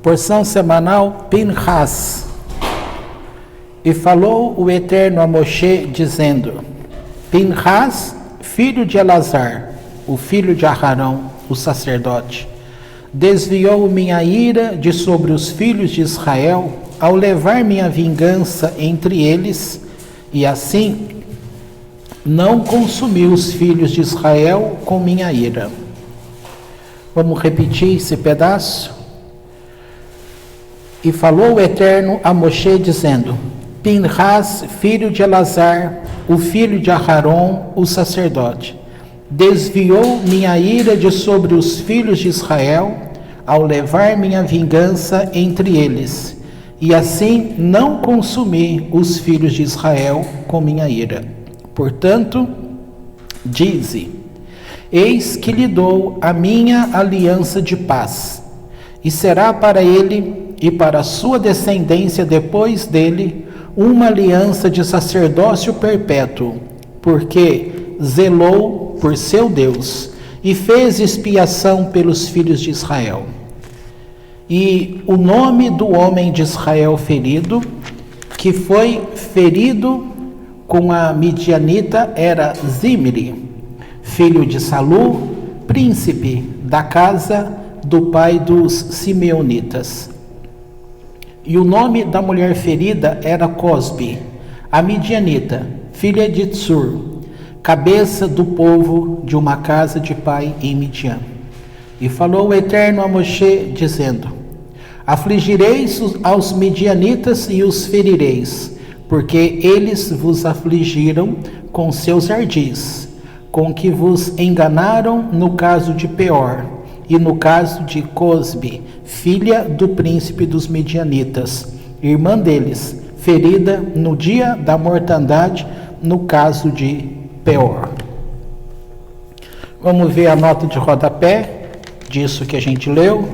Porção semanal, Pinhas. E falou o Eterno a Moshe, dizendo: Pinhas, filho de Elazar, o filho de Aharão, o sacerdote, desviou minha ira de sobre os filhos de Israel, ao levar minha vingança entre eles, e assim não consumiu os filhos de Israel com minha ira. Vamos repetir esse pedaço? E falou o Eterno a Moshe, dizendo: Pinhas, filho de Elazar, o filho de Aharão, o sacerdote, desviou minha ira de sobre os filhos de Israel, ao levar minha vingança entre eles, e assim não consumi os filhos de Israel com minha ira. Portanto, dize: eis que lhe dou a minha aliança de paz, e será para ele e para a sua descendência depois dele uma aliança de sacerdócio perpétuo, porque zelou por seu Deus e fez expiação pelos filhos de Israel. E o nome do homem de Israel ferido, que foi ferido com a midianita, era Zimri, filho de Salu, príncipe da casa do pai dos simeonitas. E o nome da mulher ferida era Cosbi, a midianita, filha de Tsur, cabeça do povo de uma casa de pai em Midian. E falou o Eterno a Moshe, dizendo: afligireis aos midianitas e os ferireis, porque eles vos afligiram com seus ardis, com que vos enganaram no caso de Peor, e no caso de Cosbi, filha do príncipe dos midianitas, irmã deles, ferida no dia da mortandade, no caso de Peor. Vamos ver a nota de rodapé disso que a gente leu.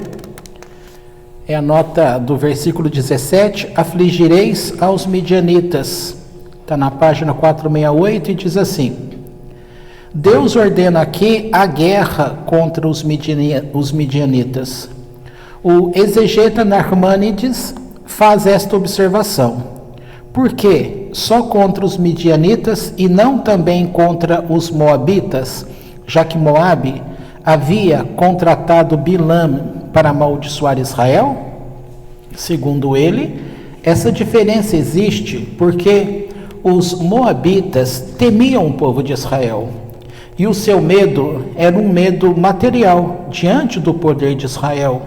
É a nota do versículo 17: afligireis aos midianitas. Está na página 468 e diz assim: Deus ordena aqui a guerra contra os midianitas. O exegeta Narmânides faz esta observação: por que só contra os midianitas e não também contra os moabitas, já que Moabe havia contratado Bilam para amaldiçoar Israel? Segundo ele, essa diferença existe porque os moabitas temiam o povo de Israel, e o seu medo era um medo material diante do poder de Israel,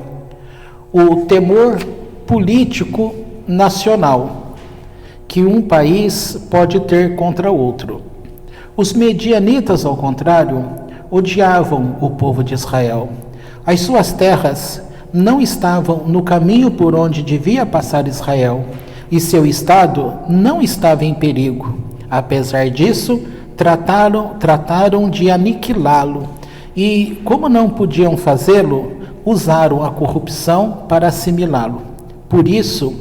o temor político nacional que um país pode ter contra outro. Os medianitas, ao contrário, odiavam o povo de Israel. As suas terras não estavam no caminho por onde devia passar Israel, e seu estado não estava em perigo. Apesar disso, trataram de aniquilá-lo, e, como não podiam fazê-lo, usaram a corrupção para assimilá-lo. Por isso,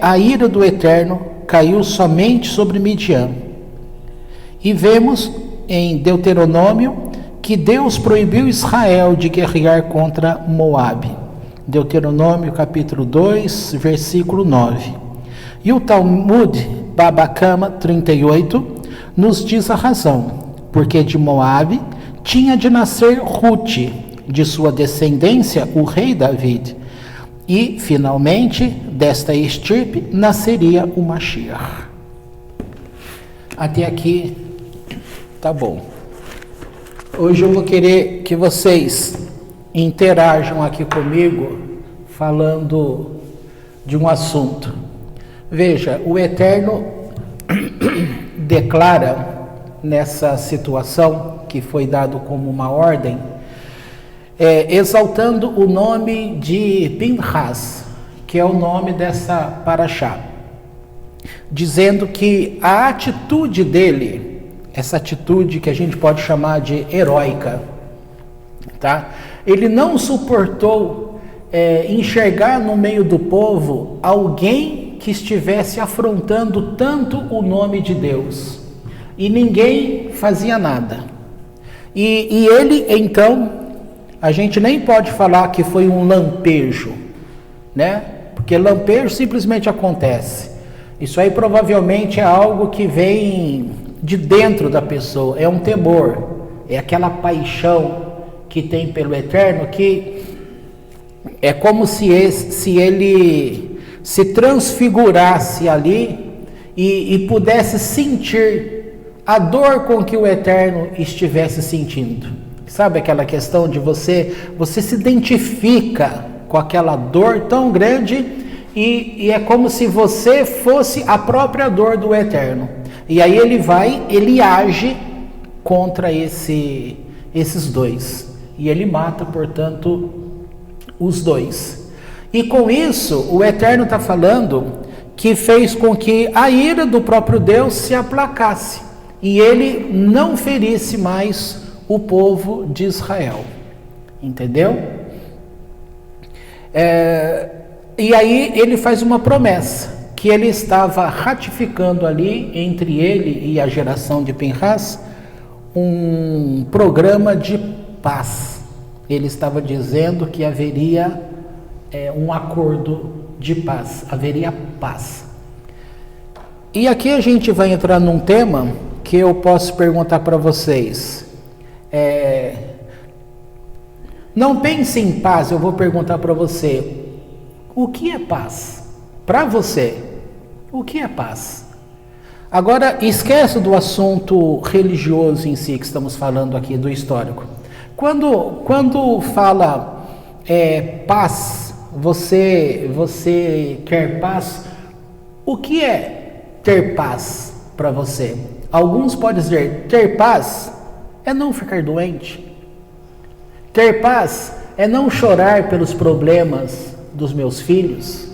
a ira do Eterno caiu somente sobre Midian. E vemos em Deuteronômio que Deus proibiu Israel de guerrear contra Moabe. Deuteronômio capítulo 2, versículo 9. E o Talmud Baba Kama 38 nos diz a razão, porque de Moabe tinha de nascer Ruth, de sua descendência o rei David, e finalmente desta estirpe nasceria o Mashiach. Até aqui tá bom. Hoje eu vou querer que vocês interajam aqui comigo falando de um assunto. Veja, o Eterno declara nessa situação que foi dado como uma ordem, exaltando o nome de Pinhas, que é o nome dessa paraxá, dizendo que a atitude dele, essa atitude que a gente pode chamar de heróica, tá? Ele não suportou enxergar no meio do povo alguém que estivesse afrontando tanto o nome de Deus, e ninguém fazia nada. E ele, então, a gente nem pode falar que foi um lampejo, né? Porque lampejo simplesmente acontece. Isso aí provavelmente é algo que vem de dentro da pessoa, é um temor, é aquela paixão que tem pelo Eterno, que é como se ele se transfigurasse ali e pudesse sentir a dor com que o Eterno estivesse sentindo. Sabe aquela questão de você se identifica com aquela dor tão grande e é como se você fosse a própria dor do Eterno. E aí ele age contra esses dois. E ele mata, portanto, os dois. E com isso, o Eterno está falando que fez com que a ira do próprio Deus se aplacasse. E ele não ferisse mais o povo de Israel. Entendeu? E aí ele faz uma promessa, que ele estava ratificando ali, entre ele e a geração de Pinhas, um programa de paz. Ele estava dizendo que haveria um acordo de paz, haveria paz. E aqui a gente vai entrar num tema que eu posso perguntar para vocês. Não pense em paz, eu vou perguntar para você, o que é paz? Para você, o que é paz? Agora, esquece do assunto religioso em si que estamos falando aqui, do histórico. Quando fala paz, você quer paz, o que é ter paz para você? Alguns podem dizer, ter paz é não ficar doente. Ter paz é não chorar pelos problemas dos meus filhos.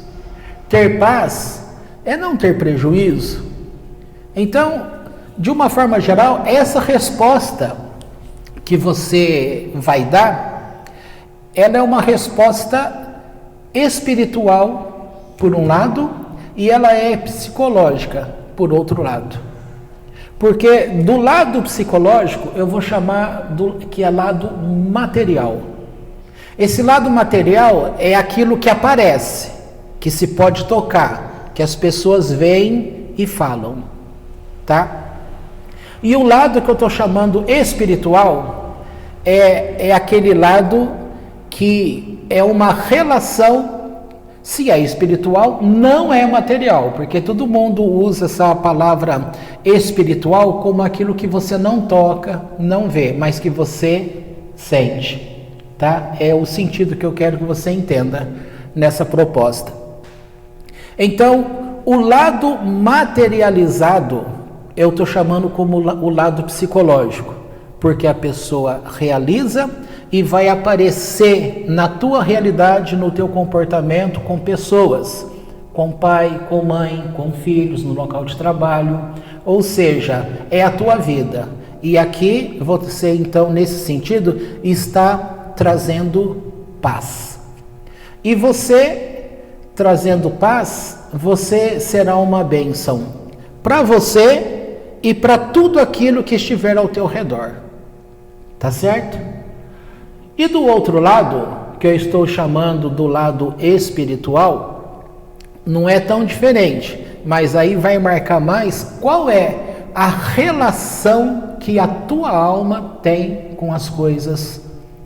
Ter paz é não ter prejuízo. Então, de uma forma geral, essa resposta que você vai dar, ela é uma resposta espiritual, por um lado, e ela é psicológica, por outro lado. Porque do lado psicológico, eu vou chamar que é lado material. Esse lado material é aquilo que aparece, que se pode tocar, que as pessoas veem e falam, tá? E o lado que eu estou chamando espiritual é aquele lado que é uma relação. Se é espiritual, não é material, porque todo mundo usa essa palavra espiritual como aquilo que você não toca, não vê, mas que você sente, tá? É o sentido que eu quero que você entenda nessa proposta. Então, o lado materializado, eu estou chamando como o lado psicológico, porque a pessoa realiza e vai aparecer na tua realidade, no teu comportamento com pessoas, com pai, com mãe, com filhos, no local de trabalho, ou seja, é a tua vida. E aqui você então, nesse sentido, está trazendo paz. E você, trazendo paz, você será uma bênção para você e para tudo aquilo que estiver ao teu redor. Tá certo? E do outro lado, que eu estou chamando do lado espiritual, não é tão diferente, mas aí vai marcar mais qual é a relação que a tua alma tem com as coisas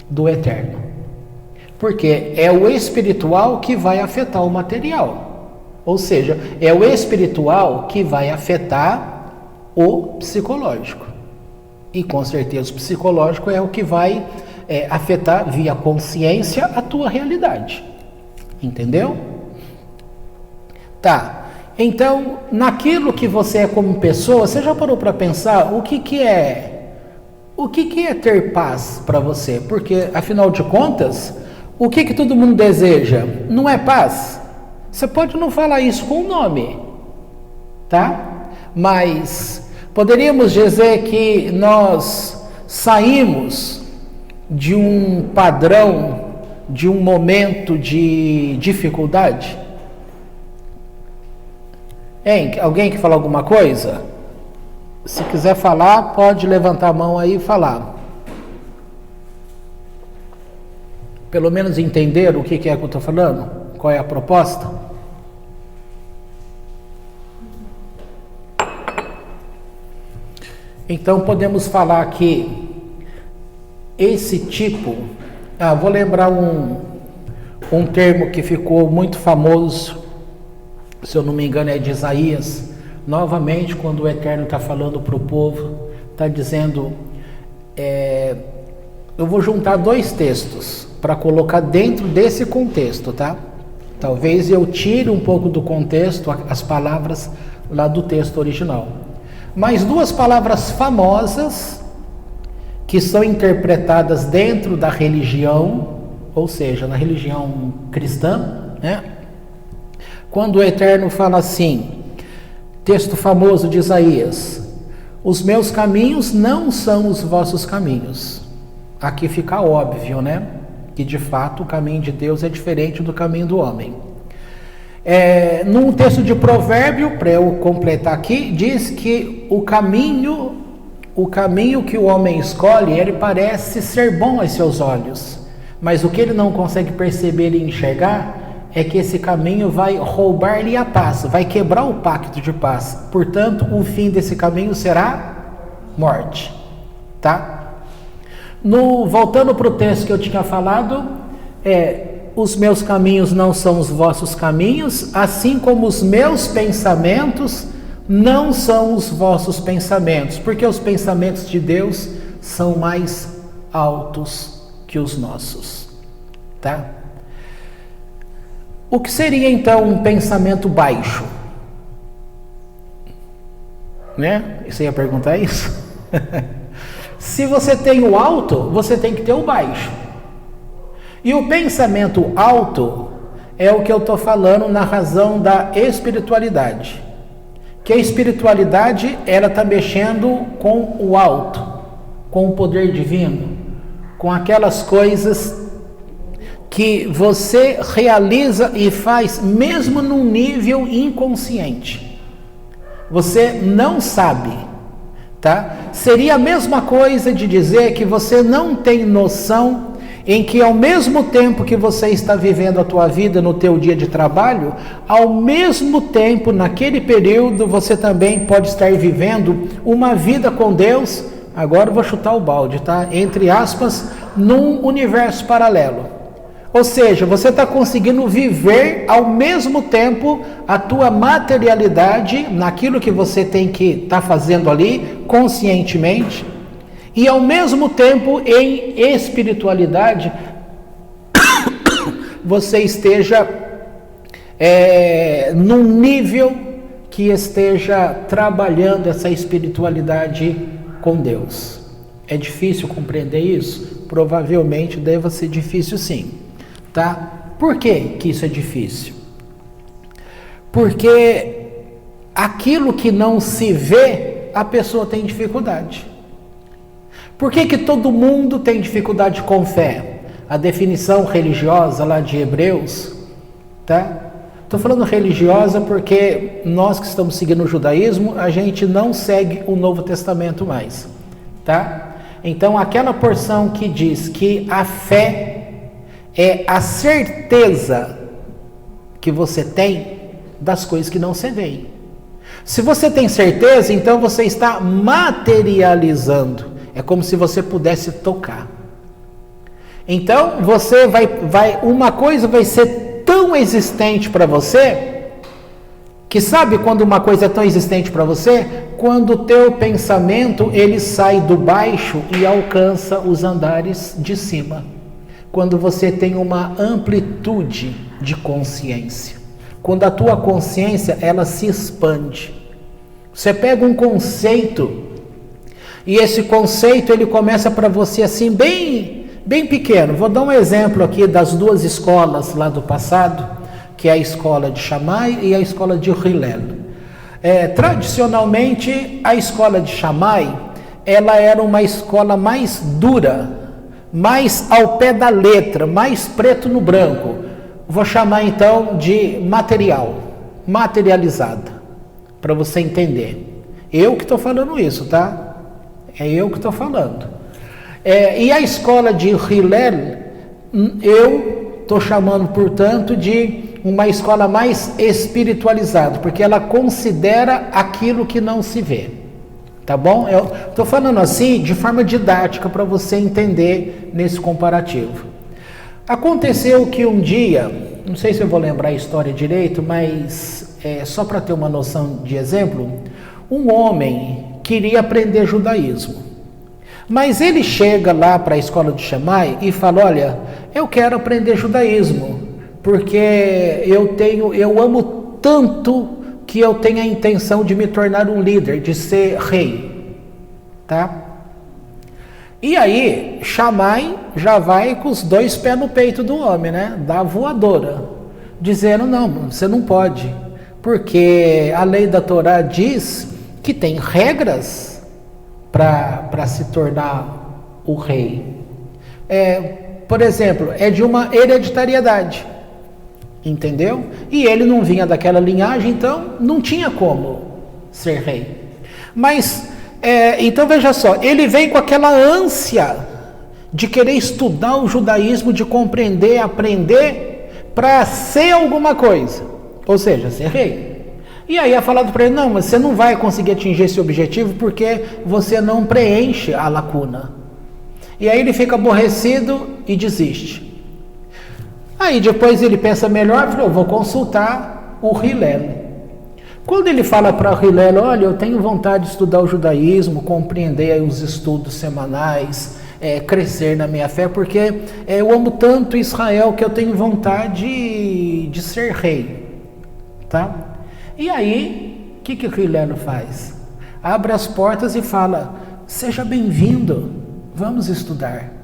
do Eterno. Porque é o espiritual que vai afetar o material. Ou seja, é o espiritual que vai afetar o psicológico. E com certeza o psicológico é o que vai afetar via consciência a tua realidade. Entendeu? Tá. Então, naquilo que você é como pessoa, você já parou para pensar o que é ter paz para você? Porque, afinal de contas, o que todo mundo deseja? Não é paz? Você pode não falar isso com o nome, tá? Mas poderíamos dizer que nós saímos de um padrão, de um momento de dificuldade? Hein? Alguém quer falar alguma coisa? Se quiser falar, pode levantar a mão aí e falar. Pelo menos entender o que é que eu estou falando? qual é a proposta? Então podemos falar que esse tipo, vou lembrar um termo que ficou muito famoso, se eu não me engano é de Isaías, novamente quando o Eterno está falando para o povo, está dizendo, eu vou juntar dois textos para colocar dentro desse contexto, tá? Talvez eu tire um pouco do contexto as palavras lá do texto original. Mas duas palavras famosas que são interpretadas dentro da religião, ou seja, na religião cristã, né? Quando o Eterno fala assim, texto famoso de Isaías, os meus caminhos não são os vossos caminhos. Aqui fica óbvio, né? Que de fato o caminho de Deus é diferente do caminho do homem. Num texto de Provérbio, para eu completar aqui, diz que o caminho que o homem escolhe, ele parece ser bom aos seus olhos, mas o que ele não consegue perceber e enxergar é que esse caminho vai roubar-lhe a paz, vai quebrar o pacto de paz. Portanto, o fim desse caminho será morte, tá? Voltando para o texto que eu tinha falado, os meus caminhos não são os vossos caminhos, assim como os meus pensamentos não são os vossos pensamentos, porque os pensamentos de Deus são mais altos que os nossos, tá? O que seria então um pensamento baixo? Né? Você ia perguntar isso? Se você tem o alto, você tem que ter o baixo. E o pensamento alto é o que eu estou falando na razão da espiritualidade. Que a espiritualidade, ela está mexendo com o alto, com o poder divino, com aquelas coisas que você realiza e faz mesmo num nível inconsciente. Você não sabe, tá? Seria a mesma coisa de dizer que você não tem noção em que ao mesmo tempo que você está vivendo a tua vida no teu dia de trabalho, ao mesmo tempo, naquele período, você também pode estar vivendo uma vida com Deus, agora eu vou chutar o balde, tá? Entre aspas, num universo paralelo. Ou seja, você está conseguindo viver ao mesmo tempo a tua materialidade, naquilo que você tem que estar fazendo ali, conscientemente, e ao mesmo tempo em espiritualidade você esteja num nível que esteja trabalhando essa espiritualidade com Deus. É difícil compreender isso? Provavelmente deve ser difícil sim, tá? Por que isso é difícil? Porque aquilo que não se vê, a pessoa tem dificuldade. Por que todo mundo tem dificuldade com fé? A definição religiosa lá de Hebreus, tá? Estou falando religiosa porque nós que estamos seguindo o judaísmo, a gente não segue o Novo Testamento mais, tá? Então aquela porção que diz que a fé é a certeza que você tem das coisas que não se veem. Se você tem certeza, então você está materializando. É como se você pudesse tocar. Então, você uma coisa vai ser tão existente para você, que sabe quando uma coisa é tão existente para você? Quando o teu pensamento, ele sai do baixo e alcança os andares de cima. Quando você tem uma amplitude de consciência. Quando a tua consciência, ela se expande. Você pega um conceito, e esse conceito ele começa para você assim bem pequeno. Vou dar um exemplo aqui das duas escolas lá do passado, que é a escola de Shammai e a escola de Hillel. Tradicionalmente, a escola de Shammai, ela era uma escola mais dura, mais ao pé da letra, mais preto no branco. Vou chamar então de materializada, para você entender. Eu que estou falando isso, tá? É eu que estou falando. E a escola de Hillel, eu estou chamando, portanto, de uma escola mais espiritualizada, porque ela considera aquilo que não se vê. Tá bom? Eu estou falando assim de forma didática para você entender nesse comparativo. Aconteceu que um dia, não sei se eu vou lembrar a história direito, mas só para ter uma noção de exemplo, um homem queria aprender judaísmo. Mas ele chega lá para a escola de Shammai e fala: olha, eu quero aprender judaísmo, porque eu amo tanto que eu tenho a intenção de me tornar um líder, de ser rei, tá? E aí, Shammai já vai com os 2 pés no peito do homem, né? Da voadora, dizendo: não, você não pode, porque a lei da Torá diz que tem regras para se tornar o rei. Por exemplo, é de uma hereditariedade. Entendeu? E ele não vinha daquela linhagem, então não tinha como ser rei. Mas, então veja só, ele vem com aquela ânsia de querer estudar o judaísmo, de compreender, aprender, para ser alguma coisa, ou seja, ser rei. E aí é falado para ele: não, mas você não vai conseguir atingir esse objetivo porque você não preenche a lacuna. E aí ele fica aborrecido e desiste. Aí depois ele pensa melhor e fala: eu vou consultar o Hillel. Quando ele fala para o Hillel: olha, eu tenho vontade de estudar o judaísmo, compreender aí os estudos semanais, crescer na minha fé, porque eu amo tanto Israel que eu tenho vontade de ser rei. Tá? E aí, o que o Hillel faz? Abre as portas e fala: seja bem-vindo, vamos estudar.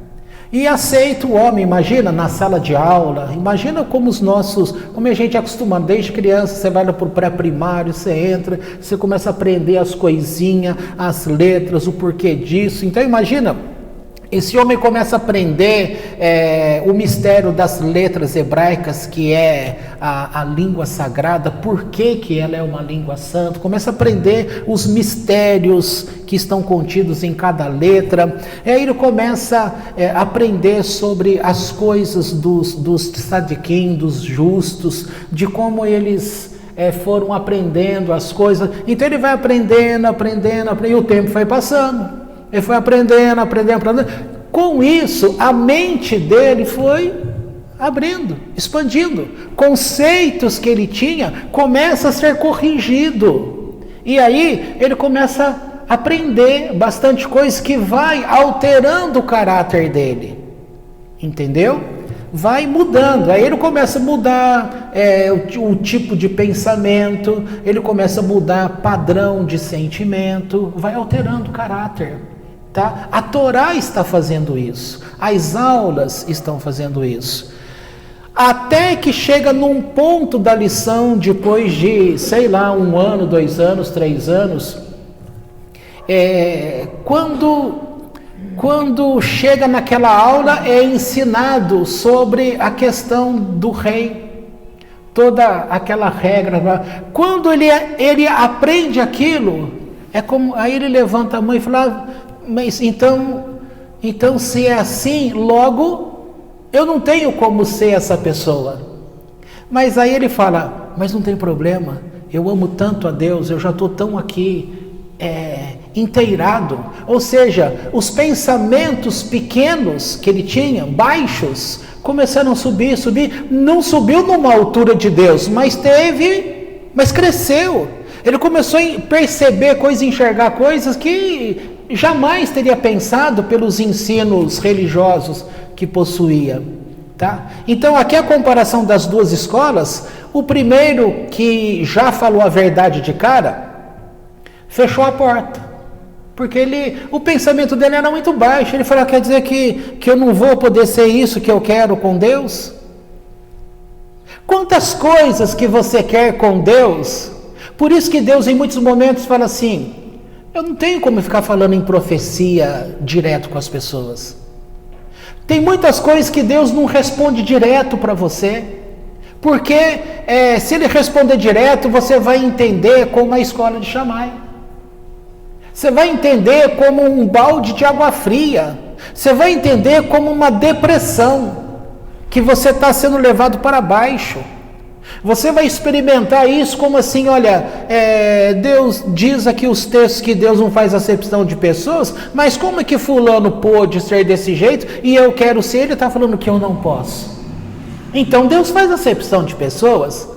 E aceita o homem, imagina, na sala de aula, imagina como a gente é acostumado, desde criança, você vai lá para o pré-primário, você entra, você começa a aprender as coisinhas, as letras, o porquê disso. Então imagina, esse homem começa a aprender o mistério das letras hebraicas, que é a língua sagrada, por que ela é uma língua santa, começa a aprender os mistérios que estão contidos em cada letra. E aí ele começa a aprender sobre as coisas dos tzadikim, dos justos, de como eles foram aprendendo as coisas. Então ele vai aprendendo, e o tempo foi passando. Ele foi aprendendo. Com isso, a mente dele foi abrindo, expandindo. Conceitos que ele tinha começam a ser corrigidos. E aí ele começa a aprender bastante coisa que vai alterando o caráter dele. Entendeu? Vai mudando. Aí ele começa a mudar o tipo de pensamento, ele começa a mudar padrão de sentimento, vai alterando o caráter. Tá? A Torá está fazendo isso, as aulas estão fazendo isso, até que chega num ponto da lição, depois de, 1 ano, 2 anos, 3 anos, quando chega naquela aula, é ensinado sobre a questão do rei, toda aquela regra. Quando ele aprende aquilo, aí ele levanta a mão e fala: mas então se é assim, logo eu não tenho como ser essa pessoa. Mas aí ele fala: mas não tem problema, eu amo tanto a Deus, eu já estou tão aqui inteirado. Ou seja, os pensamentos pequenos que ele tinha, baixos, começaram a subir, não subiu numa altura de Deus, mas cresceu. Ele começou a perceber coisas, enxergar coisas que jamais teria pensado pelos ensinos religiosos que possuía. Tá? Então aqui a comparação das duas escolas: o primeiro, que já falou a verdade de cara, fechou a porta, porque o pensamento dele era muito baixo. Ele falou: quer dizer que eu não vou poder ser isso que eu quero com Deus? Quantas coisas que você quer com Deus? Por isso que Deus em muitos momentos fala assim: eu não tenho como ficar falando em profecia direto com as pessoas. Tem muitas coisas que Deus não responde direto para você, porque se Ele responder direto, você vai entender como a escola de Shammai. Você vai entender como um balde de água fria. Você vai entender como uma depressão, que você está sendo levado para baixo. Você vai experimentar isso como assim, olha, Deus diz aqui os textos que Deus não faz acepção de pessoas, mas como é que fulano pôde ser desse jeito e eu quero ser, ele está falando que eu não posso. Então Deus faz acepção de pessoas.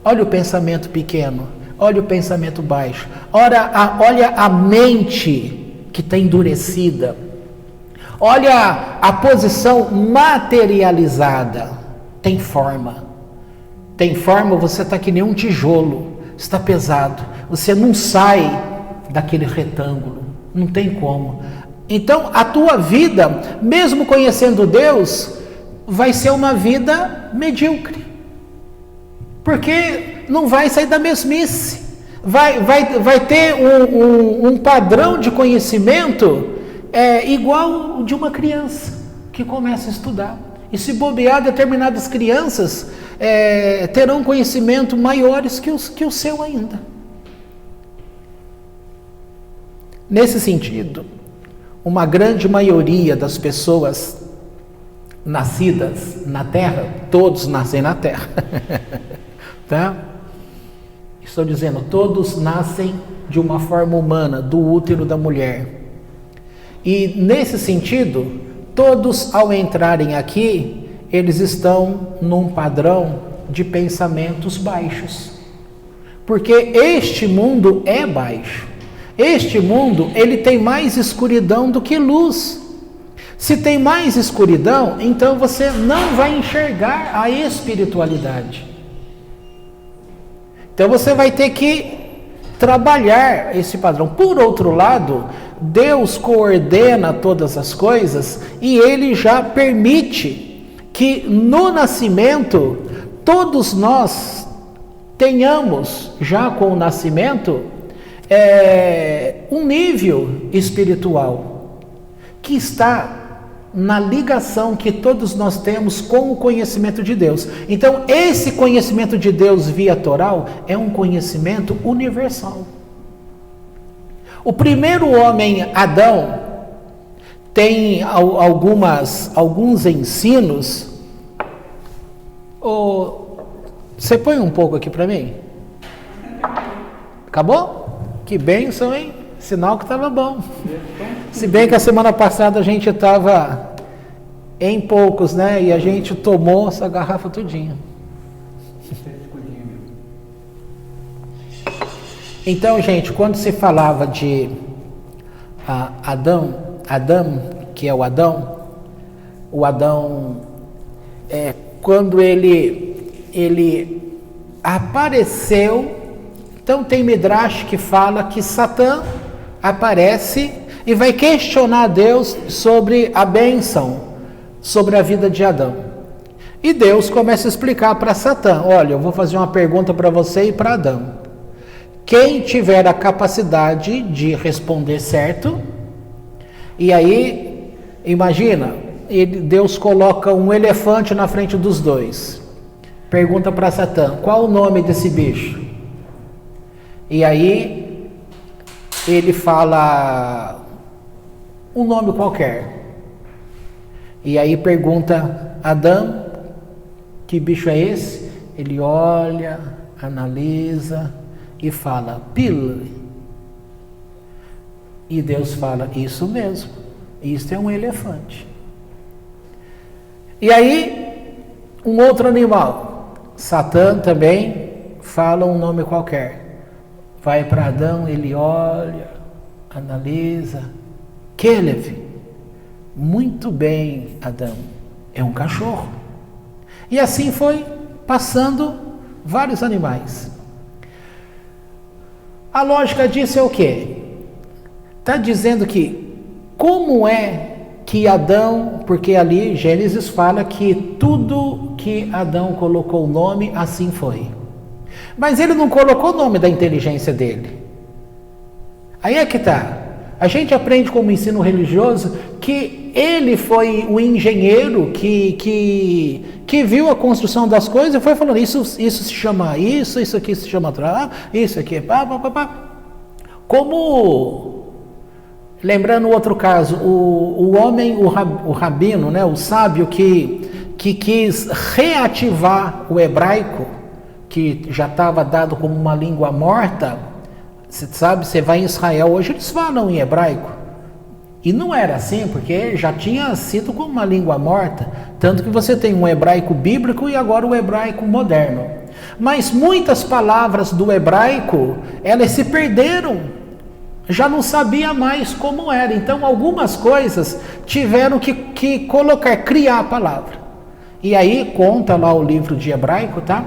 Olha o pensamento pequeno, olha o pensamento baixo, olha a mente que está endurecida, olha a posição materializada, tem forma. Tem forma, você está que nem um tijolo, está pesado, você não sai daquele retângulo, não tem como. Então a tua vida, mesmo conhecendo Deus, vai ser uma vida medíocre, porque não vai sair da mesmice, vai ter um padrão de conhecimento igual de uma criança que começa a estudar. E se bobear, determinadas crianças terão conhecimento maiores que o seu ainda. Nesse sentido, uma grande maioria das pessoas nascidas na Terra, todos nascem na Terra, tá? Estou dizendo, todos nascem de uma forma humana, do útero da mulher. E nesse sentido, todos ao entrarem aqui, eles estão num padrão de pensamentos baixos. Porque este mundo é baixo. Este mundo, ele tem mais escuridão do que luz. Se tem mais escuridão, então você não vai enxergar a espiritualidade. Então você vai ter que trabalhar esse padrão. Por outro lado, Deus coordena todas as coisas e Ele já permite que no nascimento todos nós tenhamos, já com o nascimento, um nível espiritual que está na ligação que todos nós temos com o conhecimento de Deus. Então, esse conhecimento de Deus via Toral é um conhecimento universal. O primeiro homem, Adão, tem alguns ensinos. Você põe um pouco aqui para mim? Acabou? Que bênção, hein? Sinal que estava bom. Se bem que a semana passada a gente estava em poucos, né? E a gente tomou essa garrafa todinha. Então, gente, quando se falava de Adão, que é o Adão, quando ele apareceu, então tem Midrash que fala que Satã aparece e vai questionar Deus sobre a bênção, sobre a vida de Adão. E Deus começa a explicar para Satã: olha, eu vou fazer uma pergunta para você e para Adão. Quem tiver a capacidade de responder certo, e aí, imagina, Deus coloca um elefante na frente dos dois. Pergunta para Satã: qual o nome desse bicho? E aí, ele fala um nome qualquer. E aí pergunta: Adão, que bicho é esse? Ele olha, analisa e fala: Pil. E Deus fala: isso mesmo, isso é um elefante. E aí, um outro animal, Satã também fala um nome qualquer. Vai para Adão, ele olha, analisa. Kelev. Muito bem, Adão, é um cachorro. E assim foi passando vários animais. A lógica disso é o quê? Está dizendo que como é que Adão, porque ali Gênesis fala que tudo que Adão colocou o nome, assim foi. Mas ele não colocou o nome da inteligência dele. Aí é que está. A gente aprende como ensino religioso que ele foi o engenheiro que viu a construção das coisas e foi falando: isso se chama isso aqui se chama isso aqui, pá. Como, lembrando outro caso, o homem, o rabino, né, o sábio que quis reativar o hebraico, que já estava dado como uma língua morta. Você sabe, você vai em Israel hoje, eles falam em hebraico. E não era assim, porque já tinha sido como uma língua morta. Tanto que você tem um hebraico bíblico e agora o hebraico moderno. Mas muitas palavras do hebraico, elas se perderam. Já não sabia mais como era. Então algumas coisas tiveram que colocar, criar a palavra. E aí conta lá o livro de hebraico, tá?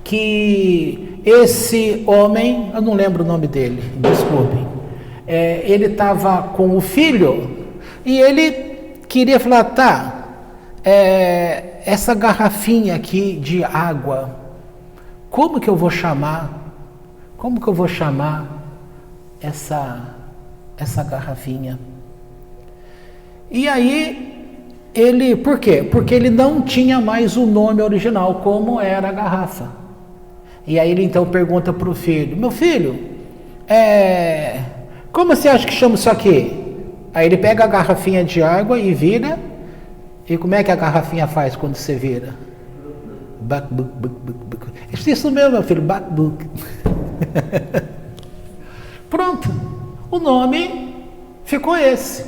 Que esse homem, eu não lembro o nome dele, desculpem, ele estava com o filho e ele queria falar, tá, essa garrafinha aqui de água, como que eu vou chamar? Como que eu vou chamar essa garrafinha? E aí por quê? Porque ele não tinha mais o nome original, como era a garrafa. E aí ele então pergunta para o filho, meu filho, como você acha que chama isso aqui? Aí ele pega a garrafinha de água e vira. E como é que a garrafinha faz quando você vira? Bakbuk, bakbuk, bakbuk. Isso mesmo, meu filho, bakbuk. Pronto, o nome ficou esse.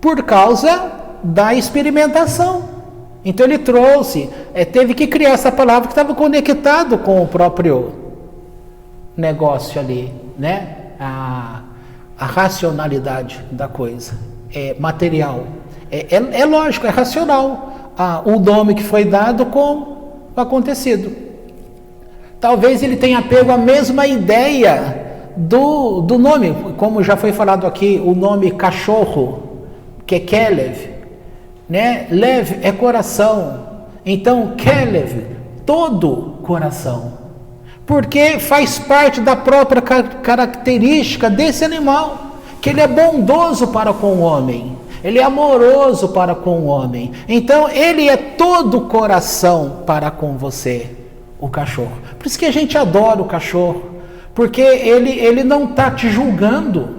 Por causa da experimentação. Então ele trouxe, teve que criar essa palavra que estava conectado com o próprio negócio ali, né? A racionalidade da coisa, material. É lógico, é racional. O nome que foi dado com o acontecido. Talvez ele tenha pego a mesma ideia do nome, como já foi falado aqui, o nome cachorro, que é Kelev, né? Lev é coração, então Kelev, todo coração, porque faz parte da própria característica desse animal, que ele é bondoso para com o homem, ele é amoroso para com o homem, então ele é todo coração para com você, o cachorro. Por isso que a gente adora o cachorro, porque ele não está te julgando,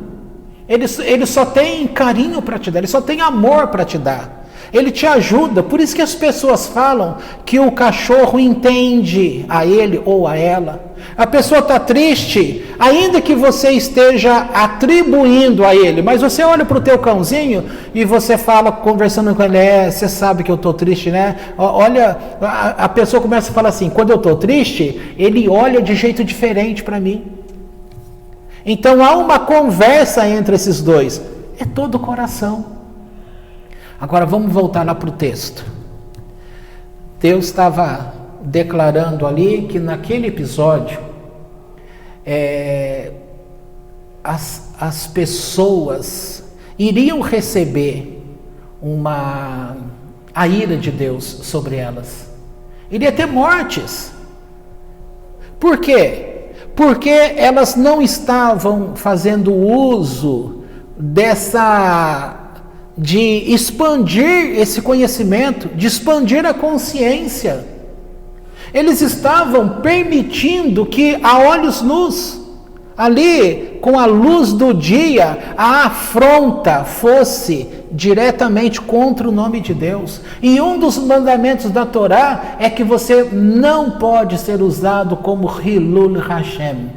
ele só tem carinho para te dar, ele só tem amor para te dar. Ele te ajuda, por isso que as pessoas falam que o cachorro entende a ele ou a ela. A pessoa está triste, ainda que você esteja atribuindo a ele, mas você olha para o teu cãozinho e você fala, conversando com ele, você sabe que eu estou triste, né? Olha, a pessoa começa a falar assim, quando eu estou triste, ele olha de jeito diferente para mim. Então há uma conversa entre esses dois, é todo o coração. Agora vamos voltar lá para o texto. Deus estava declarando ali que naquele episódio as pessoas iriam receber a ira de Deus sobre elas. Iria ter mortes. Por quê? Porque elas não estavam fazendo uso de expandir esse conhecimento, de expandir a consciência. Eles estavam permitindo que a olhos nus, ali com a luz do dia, a afronta fosse diretamente contra o nome de Deus. E um dos mandamentos da Torá é que você não pode ser usado como Hilul Hashem,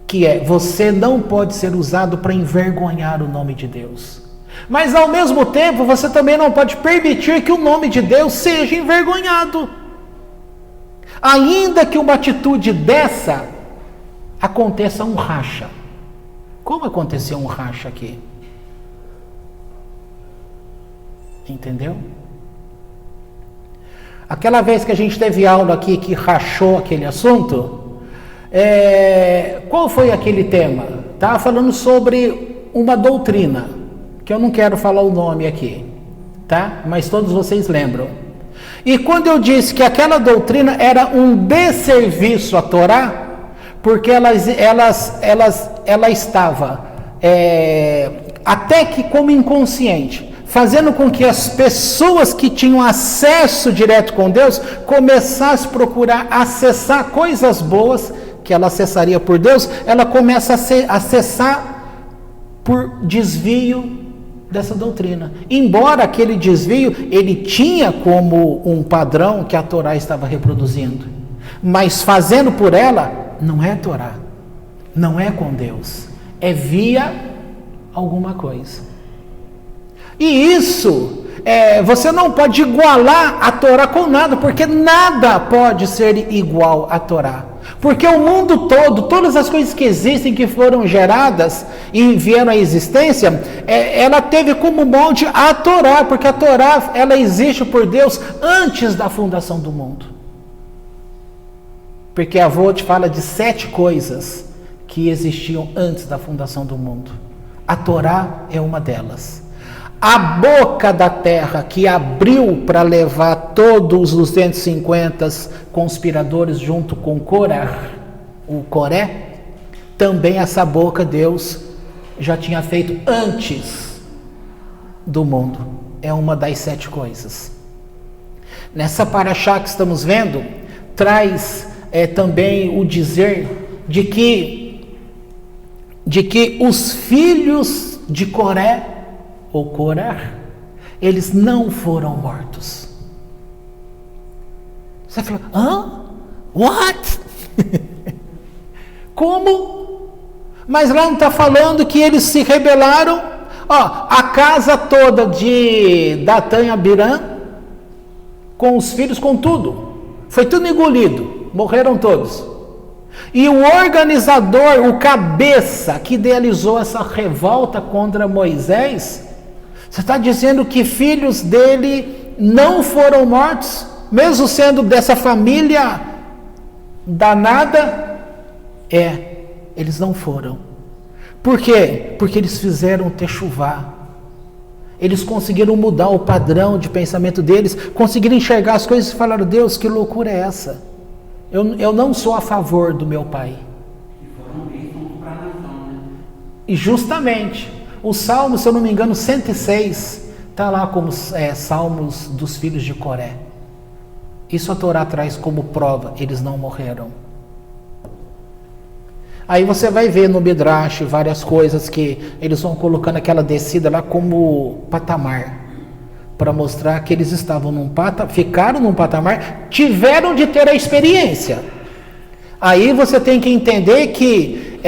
que você não pode ser usado para envergonhar o nome de Deus. Mas ao mesmo tempo você também não pode permitir que o nome de Deus seja envergonhado. Ainda que uma atitude dessa aconteça um racha. Como aconteceu um racha aqui? Entendeu? Aquela vez que a gente teve aula aqui que rachou aquele assunto, qual foi aquele tema? Estava falando sobre uma doutrina, que eu não quero falar o nome aqui, tá? Mas todos vocês lembram. E quando eu disse que aquela doutrina era um desserviço à Torá, porque ela estava até que como inconsciente, fazendo com que as pessoas que tinham acesso direto com Deus começassem a procurar acessar coisas boas que ela acessaria por Deus, ela começa a acessar por desvio dessa doutrina. Embora aquele desvio, ele tinha como um padrão que a Torá estava reproduzindo. Mas fazendo por ela, não é Torá, não é com Deus, é via alguma coisa. E isso, você não pode igualar a Torá com nada, porque nada pode ser igual à Torá. Porque o mundo todo, todas as coisas que existem, que foram geradas e vieram à existência, ela teve como molde a Torá, porque a Torá, ela existe por Deus antes da fundação do mundo. Porque a avó te fala de 7 coisas que existiam antes da fundação do mundo. A Torá é uma delas. A boca da terra que abriu para levar todos os 250 conspiradores junto com o Coré, também essa boca Deus já tinha feito antes do mundo. É uma das 7 coisas. Nessa paraxá que estamos vendo, traz também o dizer de que os filhos de Coré, ou Corá, eles não foram mortos. Você fala, what? Como? Mas lá não está falando que eles se rebelaram. A casa toda de Datã e Abirã, com os filhos, com tudo, foi tudo engolido, morreram todos. E o organizador, o cabeça que idealizou essa revolta contra Moisés, você está dizendo que filhos dele não foram mortos, mesmo sendo dessa família danada? Eles não foram. Por quê? Porque eles fizeram techuvá. Eles conseguiram mudar o padrão de pensamento deles, conseguiram enxergar as coisas e falaram, Deus, que loucura é essa? Eu não sou a favor do meu pai. E justamente, o Salmo, se eu não me engano, 106, está lá como Salmos dos filhos de Coré. Isso a Torá traz como prova, eles não morreram. Aí você vai ver no Midrash várias coisas que eles vão colocando aquela descida lá como patamar, para mostrar que eles estavam ficaram num patamar, tiveram de ter a experiência. Aí você tem que entender que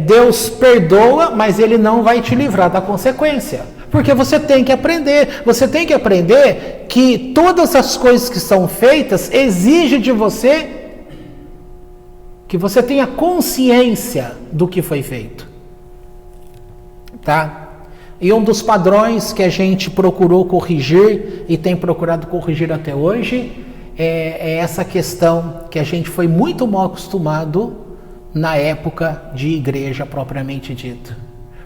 Deus perdoa, mas Ele não vai te livrar da consequência. Porque você tem que aprender que todas as coisas que são feitas exigem de você que você tenha consciência do que foi feito. Tá? E um dos padrões que a gente procurou corrigir e tem procurado corrigir até hoje é essa questão que a gente foi muito mal acostumado na época de igreja propriamente dita.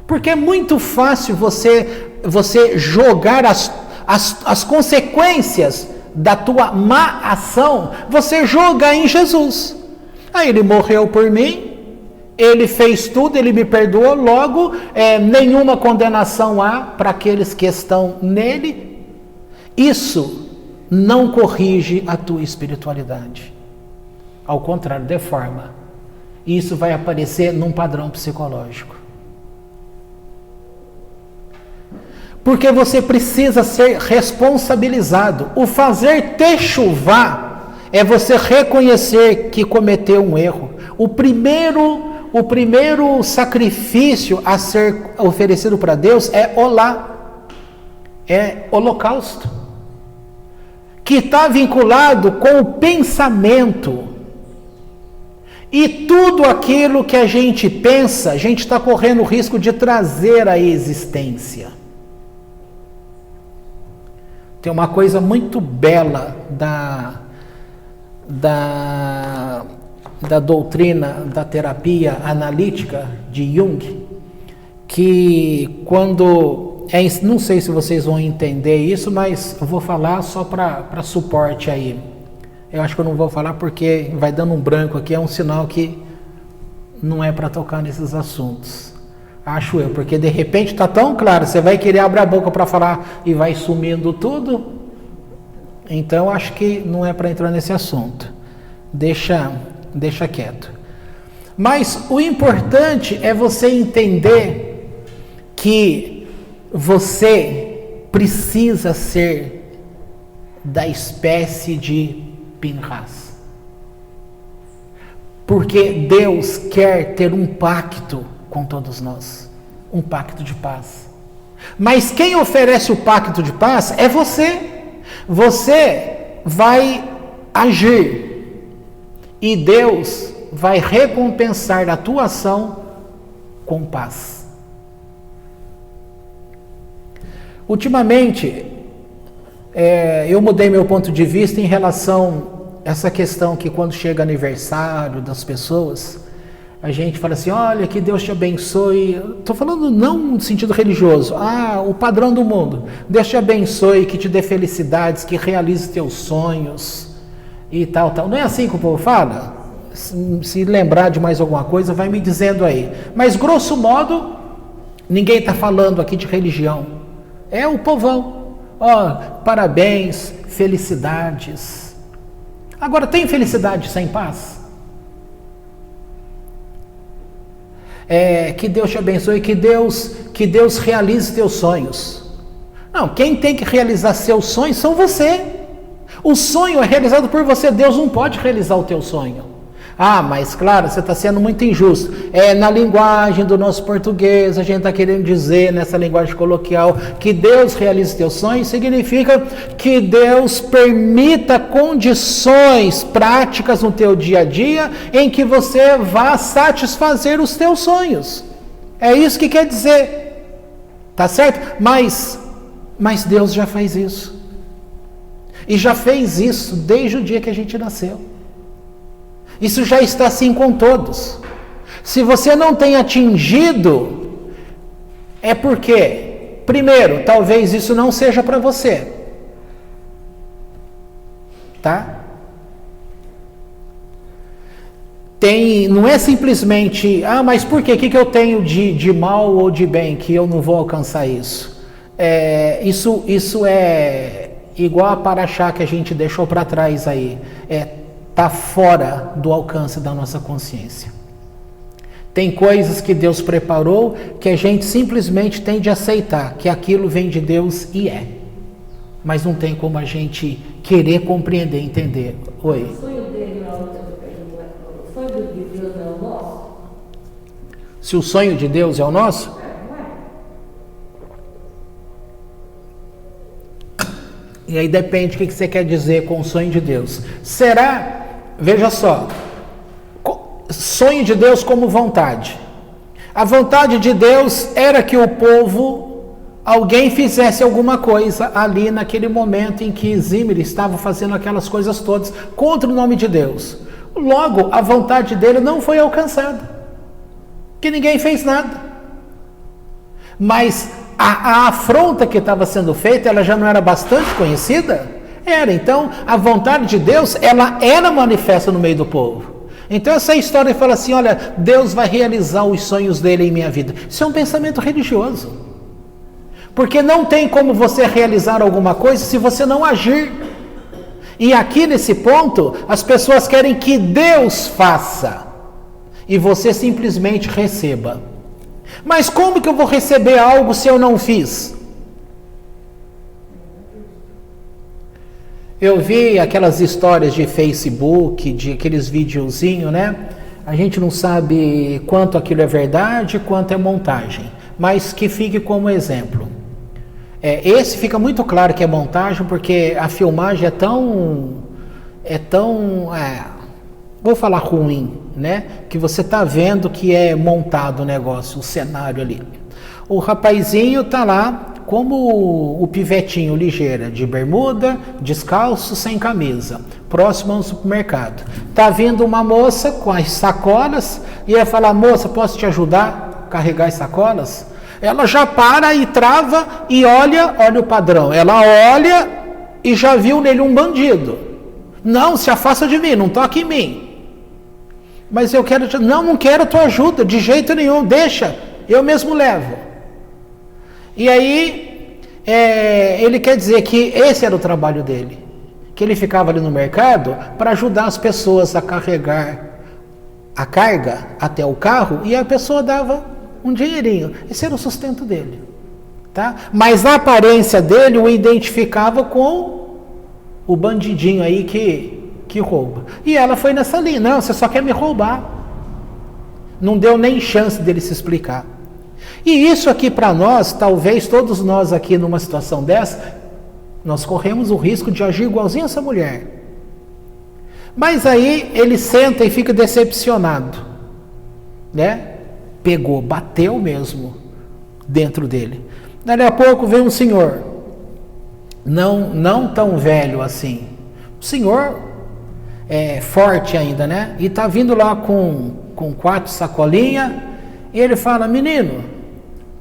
Porque é muito fácil você jogar as consequências da tua má ação, você jogar em Jesus. Aí ele morreu por mim, ele fez tudo, ele me perdoou, logo nenhuma condenação há para aqueles que estão nele. Isso não corrige a tua espiritualidade. Ao contrário, deforma. Isso vai aparecer num padrão psicológico. Porque você precisa ser responsabilizado. O fazer techuvá é você reconhecer que cometeu um erro. O primeiro sacrifício a ser oferecido para Deus é olá, é holocausto, que está vinculado com o pensamento. E tudo aquilo que a gente pensa, a gente está correndo o risco de trazer à existência. Tem uma coisa muito bela da doutrina da terapia analítica de Jung, que quando, não sei se vocês vão entender isso, mas eu vou falar só para suporte aí. Eu acho que eu não vou falar porque vai dando um branco aqui, é um sinal que não é para tocar nesses assuntos. Acho eu, porque de repente está tão claro, você vai querer abrir a boca para falar e vai sumindo tudo. Então acho que não é para entrar nesse assunto. Deixa quieto. Mas o importante é você entender que você precisa ser da espécie de Pinhas. Porque Deus quer ter um pacto com todos nós, um pacto de paz. Mas quem oferece o pacto de paz é você. Você vai agir e Deus vai recompensar a tua ação com paz. Ultimamente, eu mudei meu ponto de vista em relação a essa questão que quando chega aniversário das pessoas, a gente fala assim, olha, que Deus te abençoe. Estou falando não no sentido religioso, o padrão do mundo. Deus te abençoe, que te dê felicidades, que realize teus sonhos e tal, tal. Não é assim que o povo fala? Se lembrar de mais alguma coisa, vai me dizendo aí. Mas, grosso modo, ninguém está falando aqui de religião. É o povão. Parabéns, felicidades. Agora, tem felicidade sem paz? Que Deus te abençoe, que Deus realize teus sonhos. Não, quem tem que realizar seus sonhos são você. O sonho é realizado por você, Deus não pode realizar o teu sonho. Mas claro, você está sendo muito injusto. Na linguagem do nosso português, a gente está querendo dizer, nessa linguagem coloquial, que Deus realize teus sonhos, significa que Deus permita condições práticas no teu dia a dia, em que você vá satisfazer os teus sonhos. É isso que quer dizer. Tá certo? Mas Deus já faz isso. E já fez isso desde o dia que a gente nasceu. Isso já está assim com todos. Se você não tem atingido, é porque, primeiro, talvez isso não seja para você. Tá? Não é simplesmente, mas por quê? O que eu tenho de mal ou de bem que eu não vou alcançar isso? Isso é igual a paraxá que a gente deixou para trás aí. Está fora do alcance da nossa consciência. Tem coisas que Deus preparou que a gente simplesmente tem de aceitar, que aquilo vem de Deus e é. Mas não tem como a gente querer compreender, entender. Oi? O sonho dele o sonho de Deus é o nosso? Se o sonho de Deus é o nosso? Não é. E aí depende do que você quer dizer com o sonho de Deus. Será... Veja só, sonho de Deus como vontade. A vontade de Deus era que o povo, alguém fizesse alguma coisa ali naquele momento em que Zimri estava fazendo aquelas coisas todas contra o nome de Deus. Logo, a vontade dele não foi alcançada, que ninguém fez nada. Mas a afronta que estava sendo feita, ela já não era bastante conhecida? Era. Então, a vontade de Deus, ela era manifesta no meio do povo. Então, essa história fala assim, olha, Deus vai realizar os sonhos dele em minha vida. Isso é um pensamento religioso. Porque não tem como você realizar alguma coisa se você não agir. E aqui nesse ponto, as pessoas querem que Deus faça. E você simplesmente receba. Mas como que eu vou receber algo se eu não fiz? Eu vi aquelas histórias de Facebook, de aqueles videozinhos, né? A gente não sabe quanto aquilo é verdade, quanto é montagem. Mas que fique como exemplo. Esse fica muito claro que é montagem, porque a filmagem é tão vou falar ruim, né? Que você está vendo que é montado o negócio, o cenário ali. O rapazinho está lá, como o pivetinho ligeira, de bermuda, descalço, sem camisa, próximo ao supermercado. Está vindo uma moça com as sacolas e vai falar, moça, posso te ajudar a carregar as sacolas? Ela já para e trava e olha o padrão. Ela olha e já viu nele um bandido. Não, se afasta de mim, não toque em mim. Mas eu quero, não quero a tua ajuda, de jeito nenhum, deixa, eu mesmo levo. E aí, ele quer dizer que esse era o trabalho dele, que ele ficava ali no mercado para ajudar as pessoas a carregar a carga até o carro e a pessoa dava um dinheirinho. Esse era o sustento dele, tá? Mas a aparência dele o identificava com o bandidinho aí que que rouba. E ela foi nessa linha, não, você só quer me roubar. Não deu nem chance dele se explicar. E isso aqui para nós, talvez todos nós aqui numa situação dessa, nós corremos o risco de agir igualzinho essa mulher. Mas aí ele senta e fica decepcionado, né? Pegou, bateu mesmo dentro dele. Dali a pouco vem um senhor, não tão velho assim, um senhor forte ainda, né? E tá vindo lá com 4 sacolinhas, e ele fala: menino,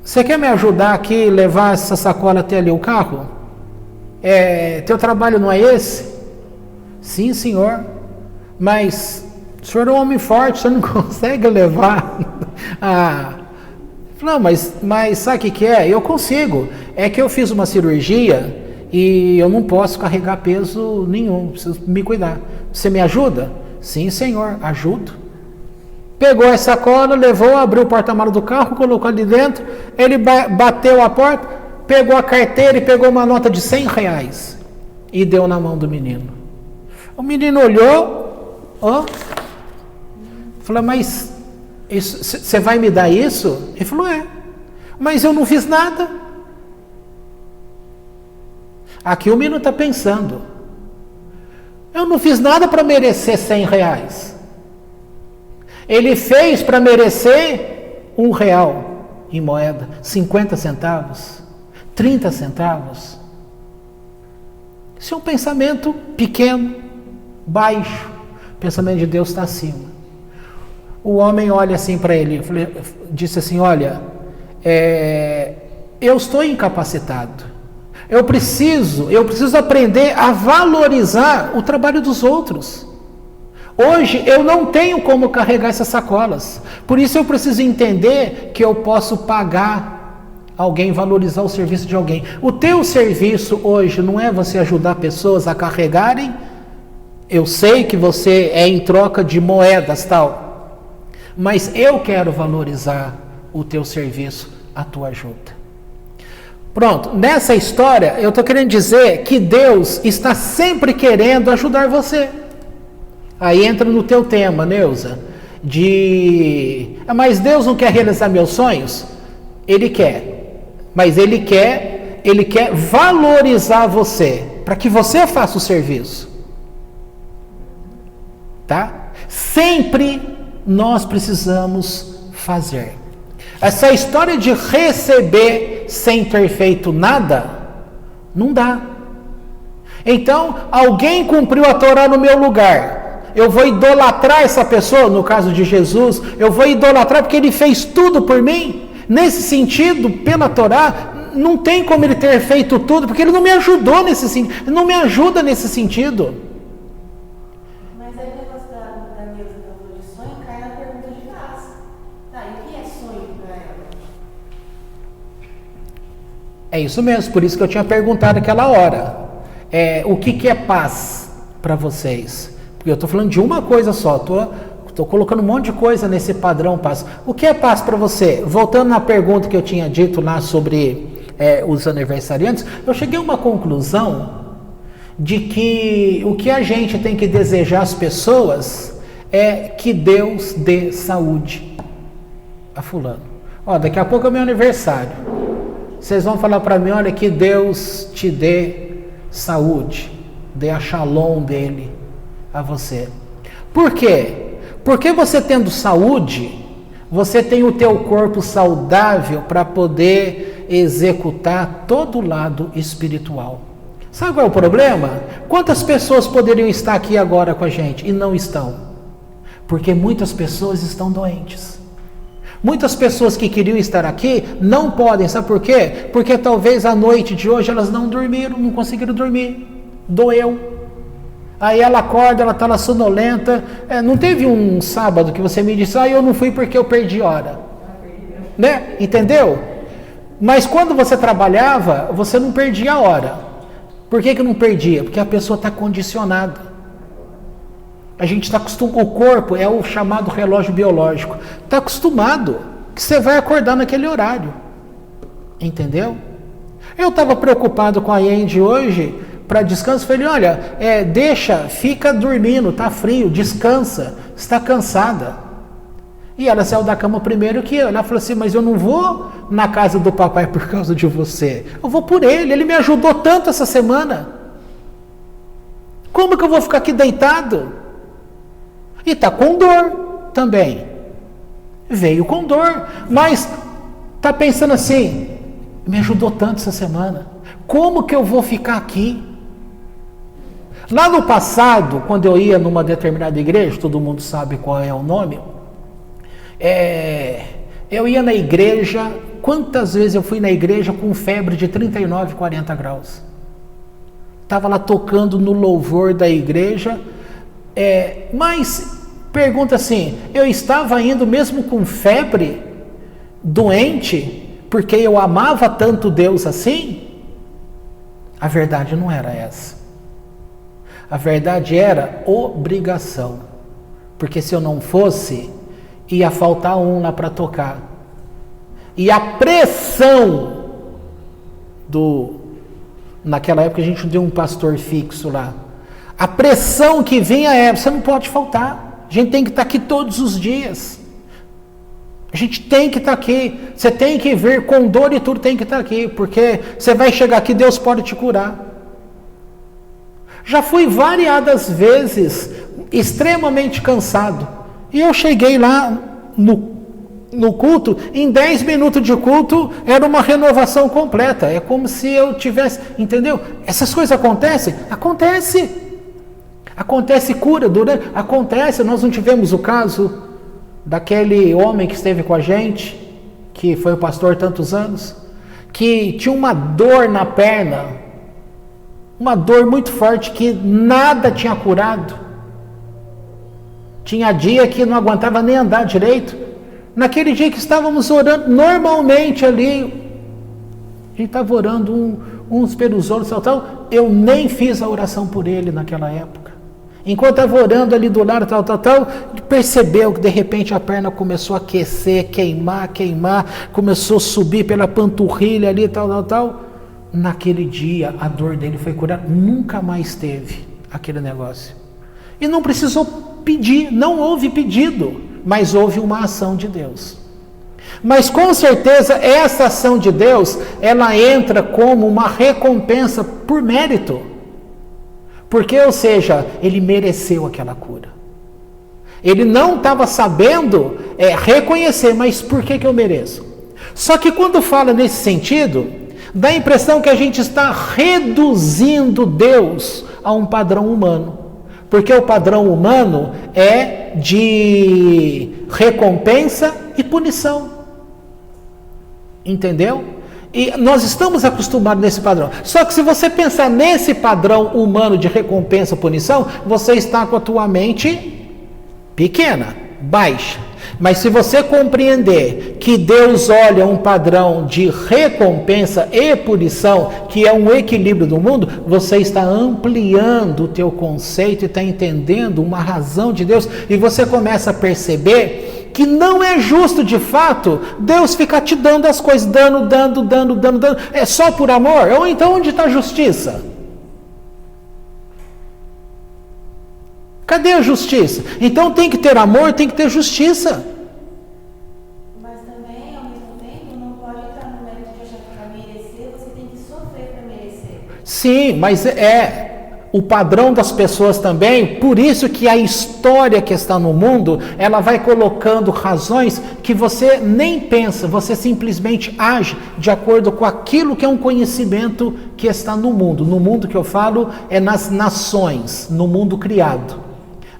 você quer me ajudar aqui, levar essa sacola até ali o carro? Teu trabalho não é esse? Sim, senhor, mas o senhor é um homem forte, o senhor não consegue levar? Não, mas sabe o que é? Eu consigo, é que eu fiz uma cirurgia e eu não posso carregar peso nenhum, preciso me cuidar. Você me ajuda? Sim, senhor, ajudo. Pegou a sacola, levou, abriu o porta-malas do carro, colocou ali dentro, ele bateu a porta, pegou a carteira e pegou uma nota de R$100 e deu na mão do menino. O menino olhou, falou: mas você vai me dar isso? Ele falou: mas eu não fiz nada. Aqui o menino está pensando: eu não fiz nada para merecer R$100. Ele fez para merecer R$1 em moeda, 50 centavos, 30 centavos. Isso é um pensamento pequeno, baixo. O pensamento de Deus está acima. O homem olha assim para ele, disse assim: olha, eu estou incapacitado. Eu preciso aprender a valorizar o trabalho dos outros. Hoje eu não tenho como carregar essas sacolas. Por isso eu preciso entender que eu posso pagar alguém, valorizar o serviço de alguém. O teu serviço hoje não é você ajudar pessoas a carregarem. Eu sei que você é em troca de moedas, tal. Mas eu quero valorizar o teu serviço, a tua ajuda. Pronto, nessa história eu estou querendo dizer que Deus está sempre querendo ajudar você. Aí entra no teu tema, Neuza, mas Deus não quer realizar meus sonhos? Ele quer, mas Ele quer valorizar você, para que você faça o serviço. Tá? Sempre nós precisamos fazer. Essa história de receber sem ter feito nada, não dá. Então, alguém cumpriu a Torá no meu lugar. Eu vou idolatrar essa pessoa, no caso de Jesus, eu vou idolatrar porque ele fez tudo por mim. Nesse sentido, pela Torá, não tem como ele ter feito tudo, porque ele não me ajudou nesse sentido, ele não me ajuda nesse sentido. Mas aí o negócio da mesa de sonho cai na pergunta de graça. Tá, e o que é sonho para ela? É isso mesmo, por isso que eu tinha perguntado aquela hora. O que é paz para vocês? Porque eu estou falando de uma coisa só, estou colocando um monte de coisa nesse padrão paz. O que é paz para você? Voltando na pergunta que eu tinha dito lá sobre os aniversariantes, eu cheguei a uma conclusão de que o que a gente tem que desejar às pessoas é que Deus dê saúde a fulano. Daqui a pouco é meu aniversário. Vocês vão falar para mim: olha, que Deus te dê saúde, dê a shalom dele a você. Por quê? Porque você tendo saúde, você tem o teu corpo saudável para poder executar todo o lado espiritual. Sabe qual é o problema? Quantas pessoas poderiam estar aqui agora com a gente e não estão? Porque muitas pessoas estão doentes. Muitas pessoas que queriam estar aqui não podem. Sabe por quê? Porque talvez a noite de hoje elas não dormiram, não conseguiram dormir. Doeu. Aí ela acorda, ela está lá sonolenta. Não teve um sábado que você me disse: eu não fui porque eu perdi hora. Né? Entendeu? Mas quando você trabalhava, você não perdia a hora. Por que não perdia? Porque a pessoa está condicionada. A gente está acostumado, o corpo é o chamado relógio biológico. Está acostumado que você vai acordar naquele horário. Entendeu? Eu estava preocupado com a Andy hoje, para descanso. Falei, olha, deixa, fica dormindo, tá frio, descansa, está cansada. E ela saiu da cama primeiro que eu. Ela falou assim, mas eu não vou na casa do papai por causa de você. Eu vou por ele me ajudou tanto essa semana. Como que eu vou ficar aqui deitado? E tá com dor também. Veio com dor, mas tá pensando assim, me ajudou tanto essa semana. Como que eu vou ficar aqui? Lá no passado, quando eu ia numa determinada igreja, todo mundo sabe qual é o nome, eu ia na igreja, quantas vezes eu fui na igreja com febre de 39, 40 graus? Estava lá tocando no louvor da igreja, mas pergunta assim, eu estava indo mesmo com febre, doente, porque eu amava tanto Deus assim? A verdade não era essa. A verdade era obrigação. Porque se eu não fosse, ia faltar um lá para tocar. E a pressão naquela época a gente deu um pastor fixo lá. A pressão que vinha você não pode faltar. A gente tem que estar aqui todos os dias. A gente tem que estar aqui. Você tem que vir com dor e tudo, tem que estar aqui. Porque você vai chegar aqui, Deus pode te curar. Já fui variadas vezes extremamente cansado. E eu cheguei lá no culto, em 10 minutos de culto, era uma renovação completa. É como se eu tivesse, entendeu? Essas coisas acontecem? Acontece. Acontece cura, acontece. Nós não tivemos o caso daquele homem que esteve com a gente, que foi o pastor tantos anos, que tinha uma dor na perna, uma dor muito forte que nada tinha curado. Tinha dia que não aguentava nem andar direito. Naquele dia que estávamos orando normalmente ali, a gente estava orando uns pelos outros, tal, eu nem fiz a oração por ele naquela época. Enquanto estava orando ali do lado, percebeu que de repente a perna começou a aquecer, queimar, começou a subir pela panturrilha ali, tal. Naquele dia a dor dele foi curada, nunca mais teve aquele negócio. E não precisou pedir, não houve pedido, mas houve uma ação de Deus. Mas com certeza essa ação de Deus, ela entra como uma recompensa por mérito. Porque, ou seja, ele mereceu aquela cura. Ele não estava sabendo reconhecer, mas por que eu mereço? Só que quando fala nesse sentido, dá a impressão que a gente está reduzindo Deus a um padrão humano. Porque o padrão humano é de recompensa e punição. Entendeu? E nós estamos acostumados nesse padrão. Só que se você pensar nesse padrão humano de recompensa e punição, você está com a tua mente pequena, baixa. Mas se você compreender que Deus olha um padrão de recompensa e punição, que é um equilíbrio do mundo, você está ampliando o teu conceito e está entendendo uma razão de Deus. E você começa a perceber que não é justo de fato Deus ficar te dando as coisas, dando. É só por amor? Ou então onde está a justiça? Cadê a justiça? Então tem que ter amor, tem que ter justiça. Mas também, ao mesmo tempo, não pode entrar no mérito de achar que para merecer, você tem que sofrer para merecer. Sim, mas o padrão das pessoas também, por isso que a história que está no mundo, ela vai colocando razões que você nem pensa, você simplesmente age de acordo com aquilo que é um conhecimento que está no mundo. No mundo que eu falo é nas nações, no mundo criado.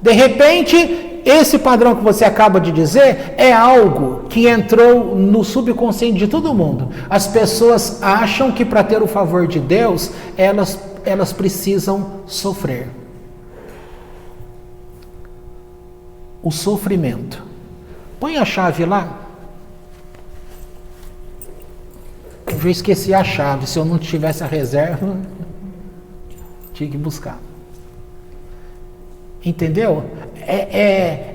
De repente, esse padrão que você acaba de dizer é algo que entrou no subconsciente de todo mundo. As pessoas acham que para ter o favor de Deus, elas precisam sofrer. O sofrimento. Põe a chave lá. Eu já esqueci a chave. Se eu não tivesse a reserva, tinha que buscar. Entendeu?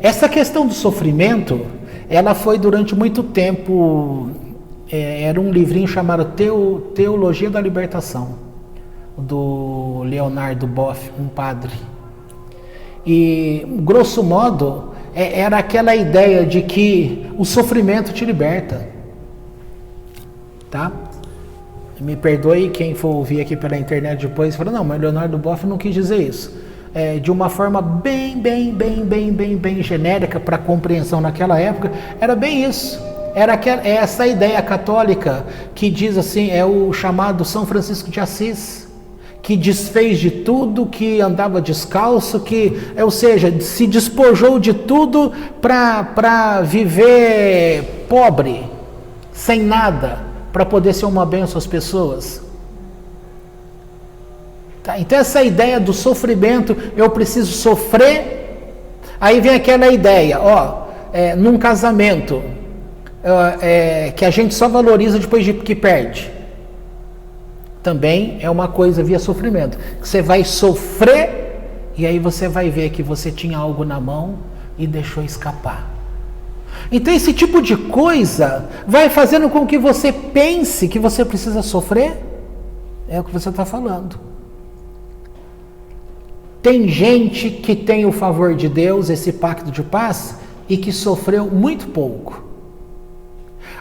Essa questão do sofrimento, ela foi durante muito tempo, era um livrinho chamado Teologia da Libertação, do Leonardo Boff, um padre. E, grosso modo, era aquela ideia de que o sofrimento te liberta. Tá? Me perdoe quem for ouvir aqui pela internet depois, fala, não, mas Leonardo Boff não quis dizer isso. De uma forma bem genérica para compreensão naquela época, era bem isso. Era essa ideia católica que diz assim, é o chamado São Francisco de Assis, que desfez de tudo, que andava descalço, ou seja, se despojou de tudo para viver pobre, sem nada, para poder ser uma bênção às pessoas. Tá? Então essa ideia do sofrimento, eu preciso sofrer, aí vem aquela ideia, num casamento, que a gente só valoriza depois de que perde. Também é uma coisa via sofrimento. Você vai sofrer e aí você vai ver que você tinha algo na mão e deixou escapar. Então esse tipo de coisa vai fazendo com que você pense que você precisa sofrer. É o que você está falando. Tem gente que tem o favor de Deus, esse pacto de paz, e que sofreu muito pouco.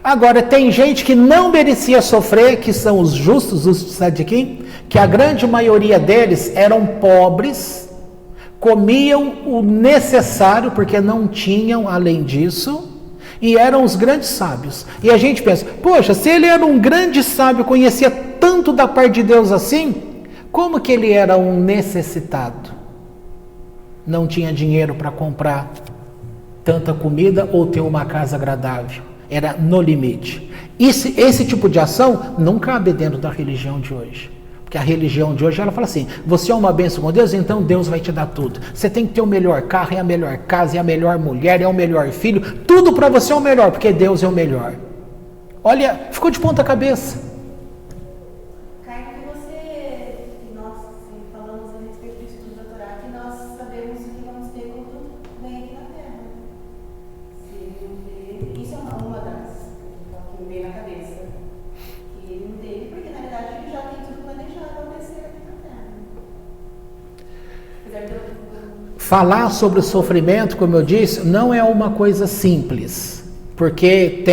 Agora, tem gente que não merecia sofrer, que são os justos, os tzadikim, que a grande maioria deles eram pobres, comiam o necessário, porque não tinham além disso, e eram os grandes sábios. E a gente pensa, poxa, se ele era um grande sábio, conhecia tanto da parte de Deus assim, como que ele era um necessitado? Não tinha dinheiro para comprar tanta comida ou ter uma casa agradável. Era no limite. Esse tipo de ação não cabe dentro da religião de hoje. Porque a religião de hoje, ela fala assim, você é uma bênção com Deus, então Deus vai te dar tudo. Você tem que ter o melhor carro, é a melhor casa, é a melhor mulher, é o melhor filho. Tudo para você é o melhor, porque Deus é o melhor. Olha, ficou de ponta cabeça. Falar sobre o sofrimento, como eu disse, não é uma coisa simples, porque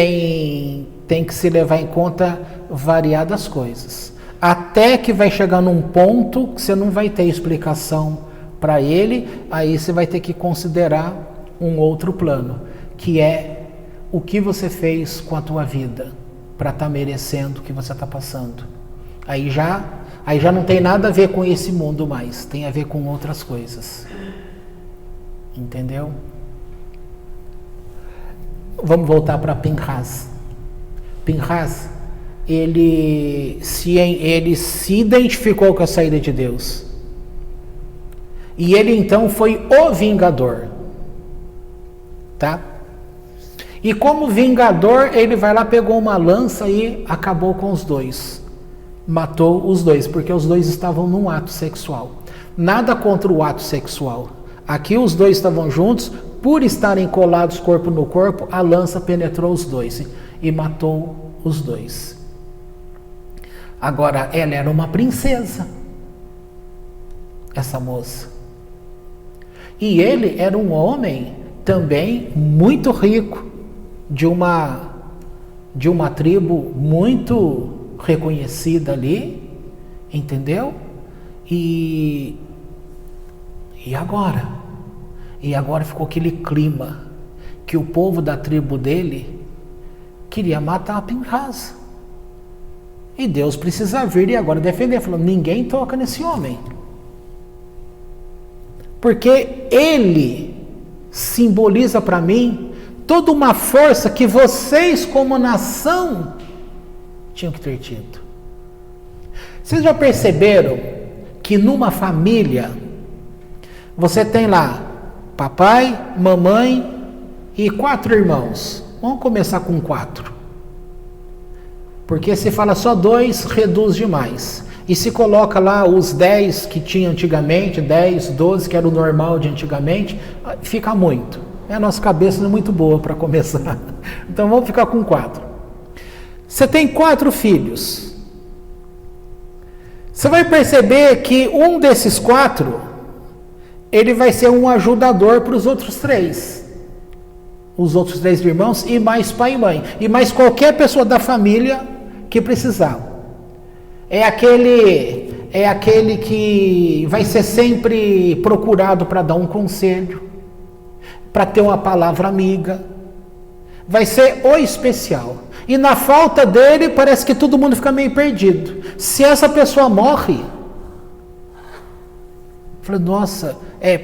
tem que se levar em conta variadas coisas. Até que vai chegar num ponto que você não vai ter explicação para ele, aí você vai ter que considerar um outro plano, que é o que você fez com a tua vida para estar merecendo o que você está passando. Aí já não tem nada a ver com esse mundo mais, tem a ver com outras coisas. Entendeu? Vamos voltar para Pinchas. Pinchas, ele se identificou com a saída de Deus. E ele então foi o vingador. Tá? E como vingador, ele vai lá, pegou uma lança e acabou com os dois. Matou os dois, porque os dois estavam num ato sexual. Nada contra o ato sexual. Aqui os dois estavam juntos, por estarem colados corpo no corpo, a lança penetrou os dois e matou os dois. Agora, ela era uma princesa, essa moça. E ele era um homem também muito rico, de uma tribo muito reconhecida ali, entendeu? E agora? E agora ficou aquele clima que o povo da tribo dele queria matar a Pinchas. E Deus precisa vir e agora defender. Falou, ninguém toca nesse homem. Porque ele simboliza para mim toda uma força que vocês como nação tinham que ter tido. Vocês já perceberam que numa família você tem lá papai, mamãe e 4 irmãos. Vamos começar com 4. Porque se fala só 2, reduz demais. E se coloca lá os 10 que tinha antigamente, 10, 12, que era o normal de antigamente, fica muito. A nossa cabeça não é muito boa para começar. Então vamos ficar com 4. Você tem 4 filhos. Você vai perceber que um desses 4, ele vai ser um ajudador para os outros 3. Os outros 3 irmãos e mais pai e mãe. E mais qualquer pessoa da família que precisar. É aquele que vai ser sempre procurado para dar um conselho, para ter uma palavra amiga. Vai ser o especial. E na falta dele, parece que todo mundo fica meio perdido. Se essa pessoa morre, fala, nossa,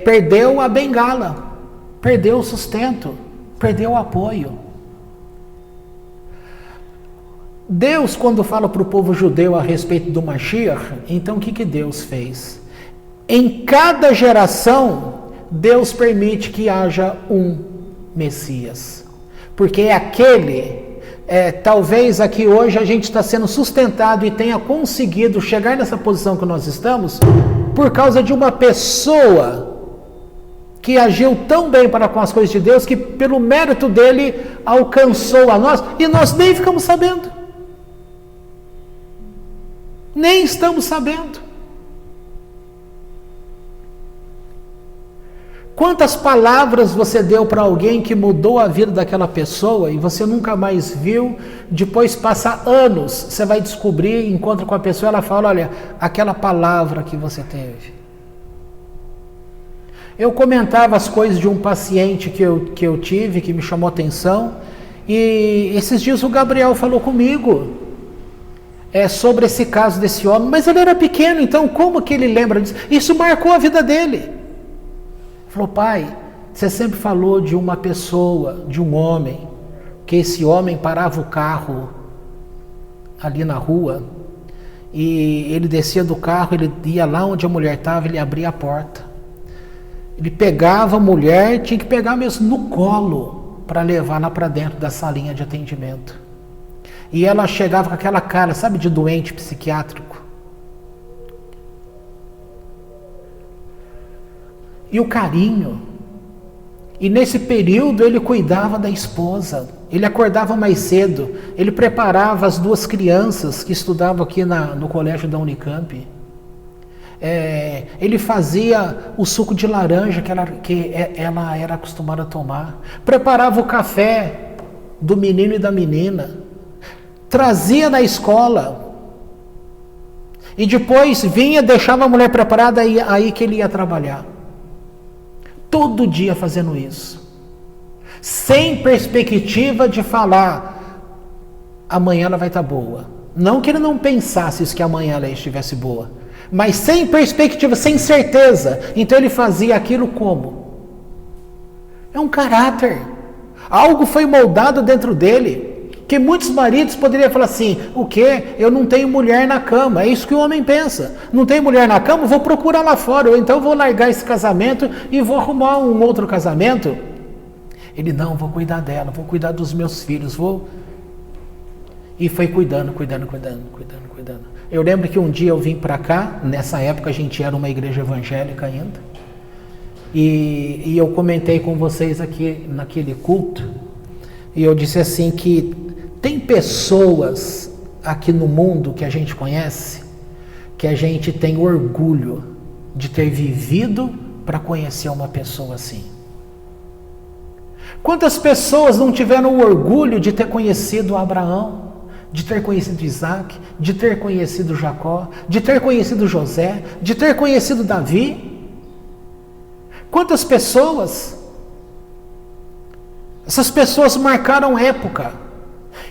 perdeu a bengala, perdeu o sustento, perdeu o apoio. Deus, quando fala para o povo judeu a respeito do Mashiach, então o que Deus fez? Em cada geração, Deus permite que haja um Messias. Porque é aquele, talvez aqui hoje a gente está sendo sustentado e tenha conseguido chegar nessa posição que nós estamos, por causa de uma pessoa que agiu tão bem para com as coisas de Deus, que pelo mérito dele alcançou a nós, e nós nem ficamos sabendo. Nem estamos sabendo. Quantas palavras você deu para alguém que mudou a vida daquela pessoa e você nunca mais viu, depois passa anos, você vai descobrir, encontra com a pessoa, ela fala, olha, aquela palavra que você teve. Eu comentava as coisas de um paciente que eu tive, que me chamou a atenção, e esses dias o Gabriel falou comigo sobre esse caso desse homem, mas ele era pequeno, então como que ele lembra disso? Isso marcou a vida dele. Falou, pai, você sempre falou de uma pessoa, de um homem, que esse homem parava o carro ali na rua, e ele descia do carro, ele ia lá onde a mulher estava, ele abria a porta. Ele pegava a mulher, tinha que pegar mesmo no colo, para levar lá para dentro da salinha de atendimento. E ela chegava com aquela cara, sabe, de doente psiquiátrico. E o carinho. E nesse período ele cuidava da esposa. Ele acordava mais cedo. Ele preparava as 2 crianças que estudavam aqui no colégio da Unicamp. Ele fazia o suco de laranja que ela era acostumada a tomar. Preparava o café do menino e da menina. Trazia na escola. E depois vinha, deixava a mulher preparada, aí que ele ia trabalhar. Todo dia fazendo isso. Sem perspectiva de falar, amanhã ela vai estar boa. Não que ele não pensasse isso, que amanhã ela estivesse boa. Mas sem perspectiva, sem certeza. Então ele fazia aquilo como? É um caráter. Algo foi moldado dentro dele. Que muitos maridos poderiam falar assim, o quê? Eu não tenho mulher na cama. É isso que o homem pensa. Não tenho mulher na cama, vou procurar lá fora. Ou então vou largar esse casamento e vou arrumar um outro casamento. Ele, não, vou cuidar dela, vou cuidar dos meus filhos, vou... E foi cuidando. Eu lembro que um dia eu vim para cá, nessa época a gente era uma igreja evangélica ainda, e eu comentei com vocês aqui naquele culto, e eu disse assim que tem pessoas aqui no mundo que a gente conhece, que a gente tem orgulho de ter vivido para conhecer uma pessoa assim. Quantas pessoas não tiveram o orgulho de ter conhecido Abraão, de ter conhecido Isaac, de ter conhecido Jacó, de ter conhecido José, de ter conhecido Davi? Quantas pessoas? Essas pessoas marcaram época.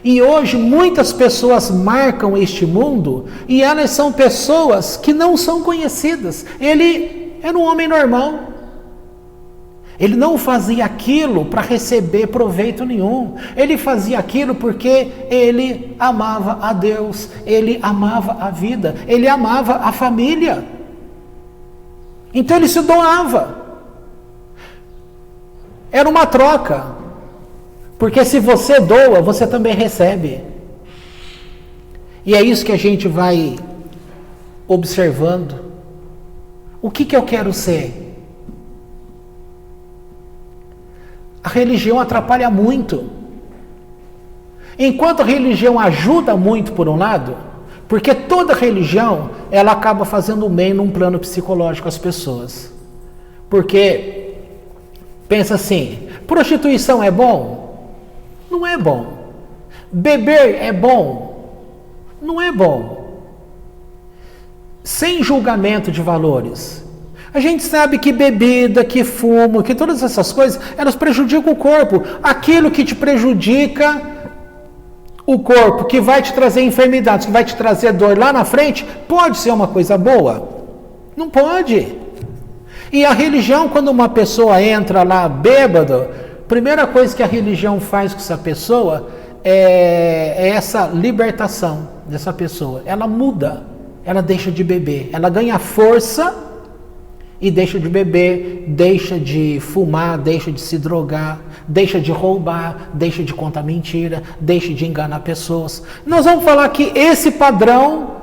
E hoje muitas pessoas marcam este mundo e elas são pessoas que não são conhecidas. Ele era um homem normal. Ele não fazia aquilo para receber proveito nenhum. Ele fazia aquilo porque ele amava a Deus, ele amava a vida, ele amava a família. Então ele se doava. Era uma troca. Porque se você doa, você também recebe. E é isso que a gente vai observando. O que eu quero ser? A religião atrapalha muito. Enquanto a religião ajuda muito por um lado, Porque toda religião, ela acaba fazendo bem num plano psicológico às pessoas. Porque, pensa assim, prostituição é bom? Não é bom. Beber é bom? Não é bom. Sem julgamento de valores. A gente sabe que bebida, que fumo, que todas essas coisas, elas prejudicam o corpo. Aquilo que te prejudica o corpo, que vai te trazer enfermidades, que vai te trazer dor lá na frente, pode ser uma coisa boa? Não pode. E a religião, quando uma pessoa entra lá bêbada, a primeira coisa que a religião faz com essa pessoa é essa libertação dessa pessoa. Ela muda, ela deixa de beber, ela ganha força e deixa de beber, deixa de fumar, deixa de se drogar, deixa de roubar, deixa de contar mentira, deixa de enganar pessoas. Nós vamos falar que esse padrão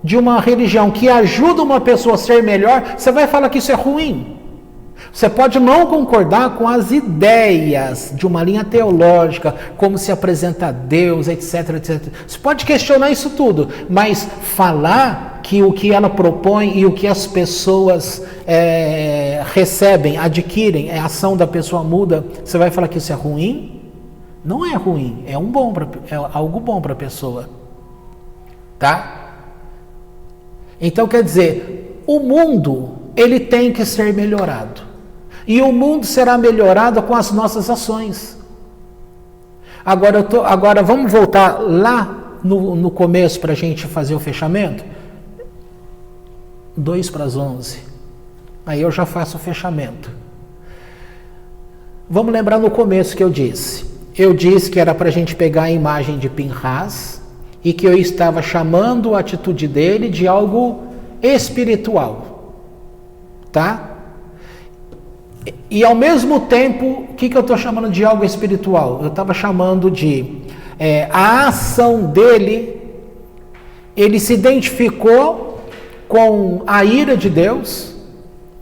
de uma religião que ajuda uma pessoa a ser melhor, você vai falar que isso é ruim. Você pode não concordar com as ideias de uma linha teológica, como se apresenta a Deus, etc, etc. Você pode questionar isso tudo, mas falar que o que ela propõe e o que as pessoas recebem, adquirem, a ação da pessoa muda, você vai falar que isso é ruim? Não é ruim, é algo bom para a pessoa. Tá? Então quer dizer, o mundo, ele tem que ser melhorado. E o mundo será melhorado com as nossas ações. Agora vamos voltar lá no começo para a gente fazer o fechamento? 10:11. Aí eu já faço o fechamento. Vamos lembrar no começo que eu disse. Eu disse que era para a gente pegar a imagem de Pinhas e que eu estava chamando a atitude dele de algo espiritual. Tá? E ao mesmo tempo, o que eu estou chamando de algo espiritual? Eu estava chamando de a ação dele, ele se identificou com a ira de Deus,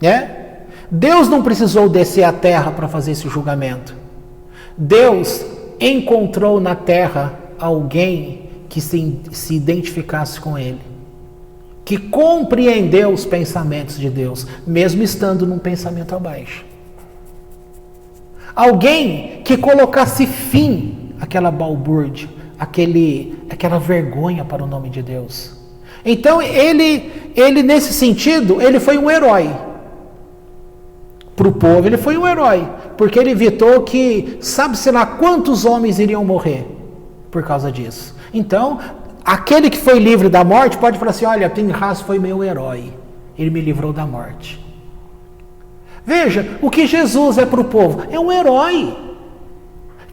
né? Deus não precisou descer à terra para fazer esse julgamento. Deus encontrou na terra alguém que se identificasse com ele, que compreendeu os pensamentos de Deus, mesmo estando num pensamento abaixo. Alguém que colocasse fim àquela balbúrdia, aquela vergonha para o nome de Deus. Então, ele nesse sentido, ele foi um herói. Para o povo, ele foi um herói, porque ele evitou que, sabe-se lá quantos homens iriam morrer por causa disso. Então, aquele que foi livre da morte pode falar assim, olha, Pinhas foi meu herói, ele me livrou da morte. Veja, o que Jesus é para o povo? É um herói,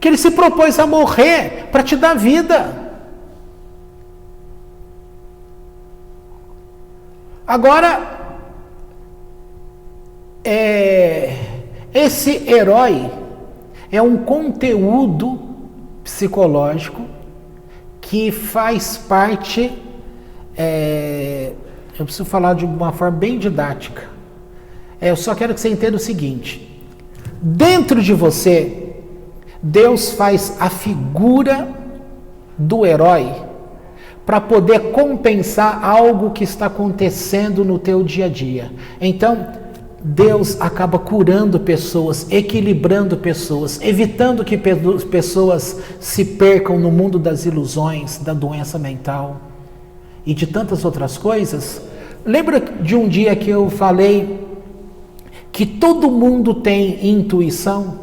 que ele se propôs a morrer para te dar vida. Agora, esse herói é um conteúdo psicológico que faz parte, eu preciso falar de uma forma bem didática. Eu só quero que você entenda o seguinte: dentro de você, Deus faz a figura do herói para poder compensar algo que está acontecendo no teu dia a dia. Então, Deus acaba curando pessoas, equilibrando pessoas, evitando que pessoas se percam no mundo das ilusões, da doença mental e de tantas outras coisas. Lembra de um dia que eu falei que todo mundo tem intuição?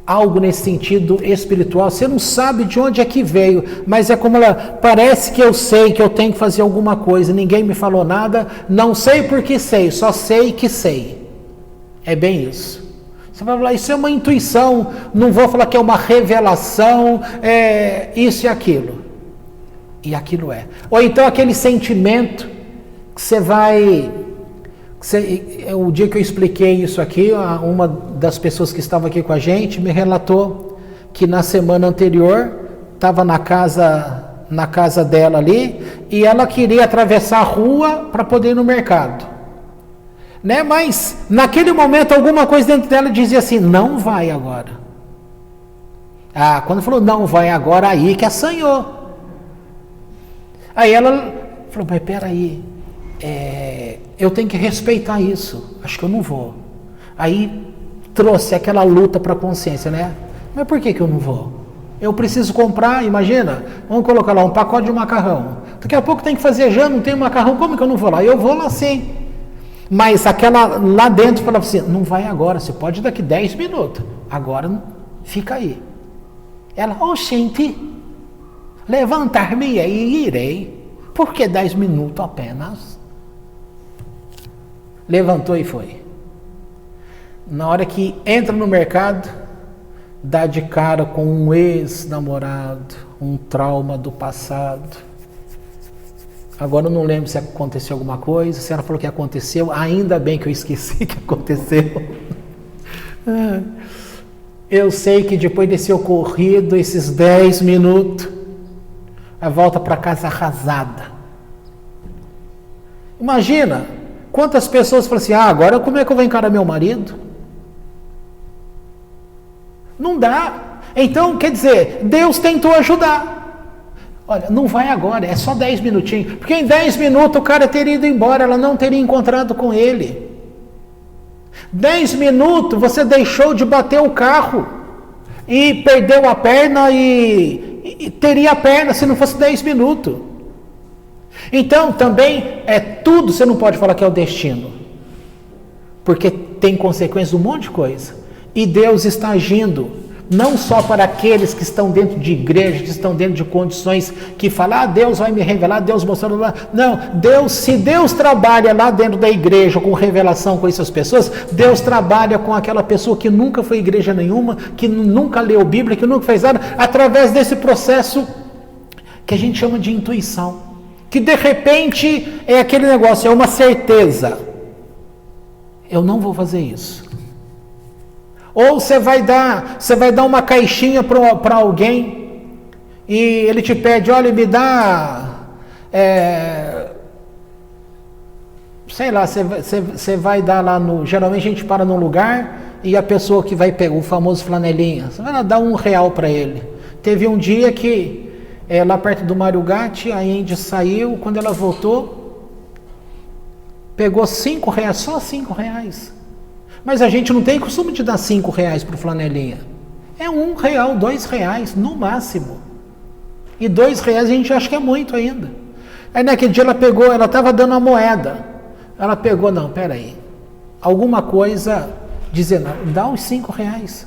Algo nesse sentido espiritual. Você não sabe de onde é que veio, mas é como ela, parece que eu sei que eu tenho que fazer alguma coisa, ninguém me falou nada, não sei porque sei, só sei que sei. É bem isso. Você vai falar, isso é uma intuição, não vou falar que é uma revelação, isso e aquilo. E aquilo é. Ou então aquele sentimento que você vai... O dia que eu expliquei isso aqui, uma das pessoas que estava aqui com a gente me relatou que na semana anterior estava na casa dela ali e ela queria atravessar a rua para poder ir no mercado, né? Mas naquele momento alguma coisa dentro dela dizia assim, não vai agora. Quando falou não vai agora, aí que assanhou. Aí ela falou, mas peraí, eu tenho que respeitar isso, acho que eu não vou. Aí trouxe aquela luta para a consciência, né? Mas por que eu não vou? Eu preciso comprar, imagina, vamos colocar lá um pacote de macarrão. Daqui a pouco tem que fazer janta, não tem macarrão, como que eu não vou lá? Eu vou lá sim. Mas aquela lá dentro falava assim, não vai agora, você pode ir daqui 10 minutos. Agora fica aí. Ela, gente, levantar-me e irei. Por que 10 minutos apenas? Levantou e foi. Na hora que entra no mercado, dá de cara com um ex-namorado, um trauma do passado. Agora eu não lembro se aconteceu alguma coisa, se ela falou que aconteceu, ainda bem que eu esqueci que aconteceu. Eu sei que depois desse ocorrido, esses 10 minutos, a volta para casa arrasada. Imagina, quantas pessoas falam assim, agora como é que eu vou encarar meu marido? Não dá. Então, quer dizer, Deus tentou ajudar. Olha, não vai agora, é só 10 minutinhos. Porque em 10 minutos o cara teria ido embora, ela não teria encontrado com ele. 10 minutos você deixou de bater o carro e perdeu a perna e teria a perna se não fosse 10 minutos. Então, também é tudo, você não pode falar que é o destino. Porque tem consequências de um monte de coisa. E Deus está agindo, não só para aqueles que estão dentro de igreja, que estão dentro de condições que falam, Deus vai me revelar, Deus mostrando lá. Não, se Deus trabalha lá dentro da igreja com revelação com essas pessoas, Deus trabalha com aquela pessoa que nunca foi igreja nenhuma, que nunca leu Bíblia, que nunca fez nada, através desse processo que a gente chama de intuição. Que de repente é aquele negócio, é uma certeza. Eu não vou fazer isso. Ou você vai dar uma caixinha para alguém e ele te pede, olha, me dá, sei lá, você vai dar lá no, geralmente a gente para num lugar e a pessoa que vai pegar o famoso flanelinha, você vai lá dar R$1 para ele. Teve um dia que lá perto do Mário Gatti, a Índia saiu, quando ela voltou, pegou R$5, só R$5. Mas a gente não tem costume de dar R$5 para o flanelinha. É R$1, R$2, no máximo. E R$2 a gente acha que é muito ainda. Aí naquele dia ela pegou, ela estava dando a moeda. Ela pegou, não, peraí. Alguma coisa dizendo, dá os R$5.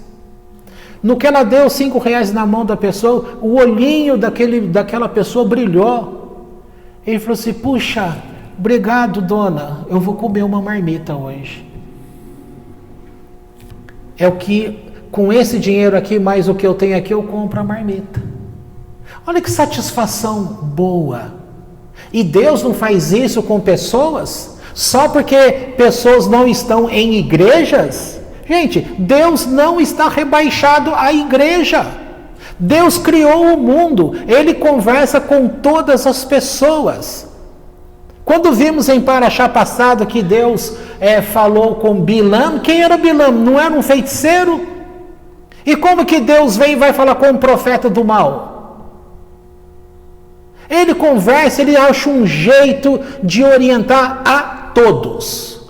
No que ela deu os R$5 na mão da pessoa, o olhinho daquela pessoa brilhou. Ele falou assim, puxa, obrigado, dona, eu vou comer uma marmita hoje. É o que, com esse dinheiro aqui, mais o que eu tenho aqui, eu compro a marmita. Olha que satisfação boa. E Deus não faz isso com pessoas, só porque pessoas não estão em igrejas. Gente, Deus não está rebaixado à igreja. Deus criou o mundo, Ele conversa com todas as pessoas. Quando vimos em Paraxá passado que Deus falou com Bilam, quem era Bilam? Não era um feiticeiro? E como que Deus vem e vai falar com um profeta do mal? Ele conversa, ele acha um jeito de orientar a todos.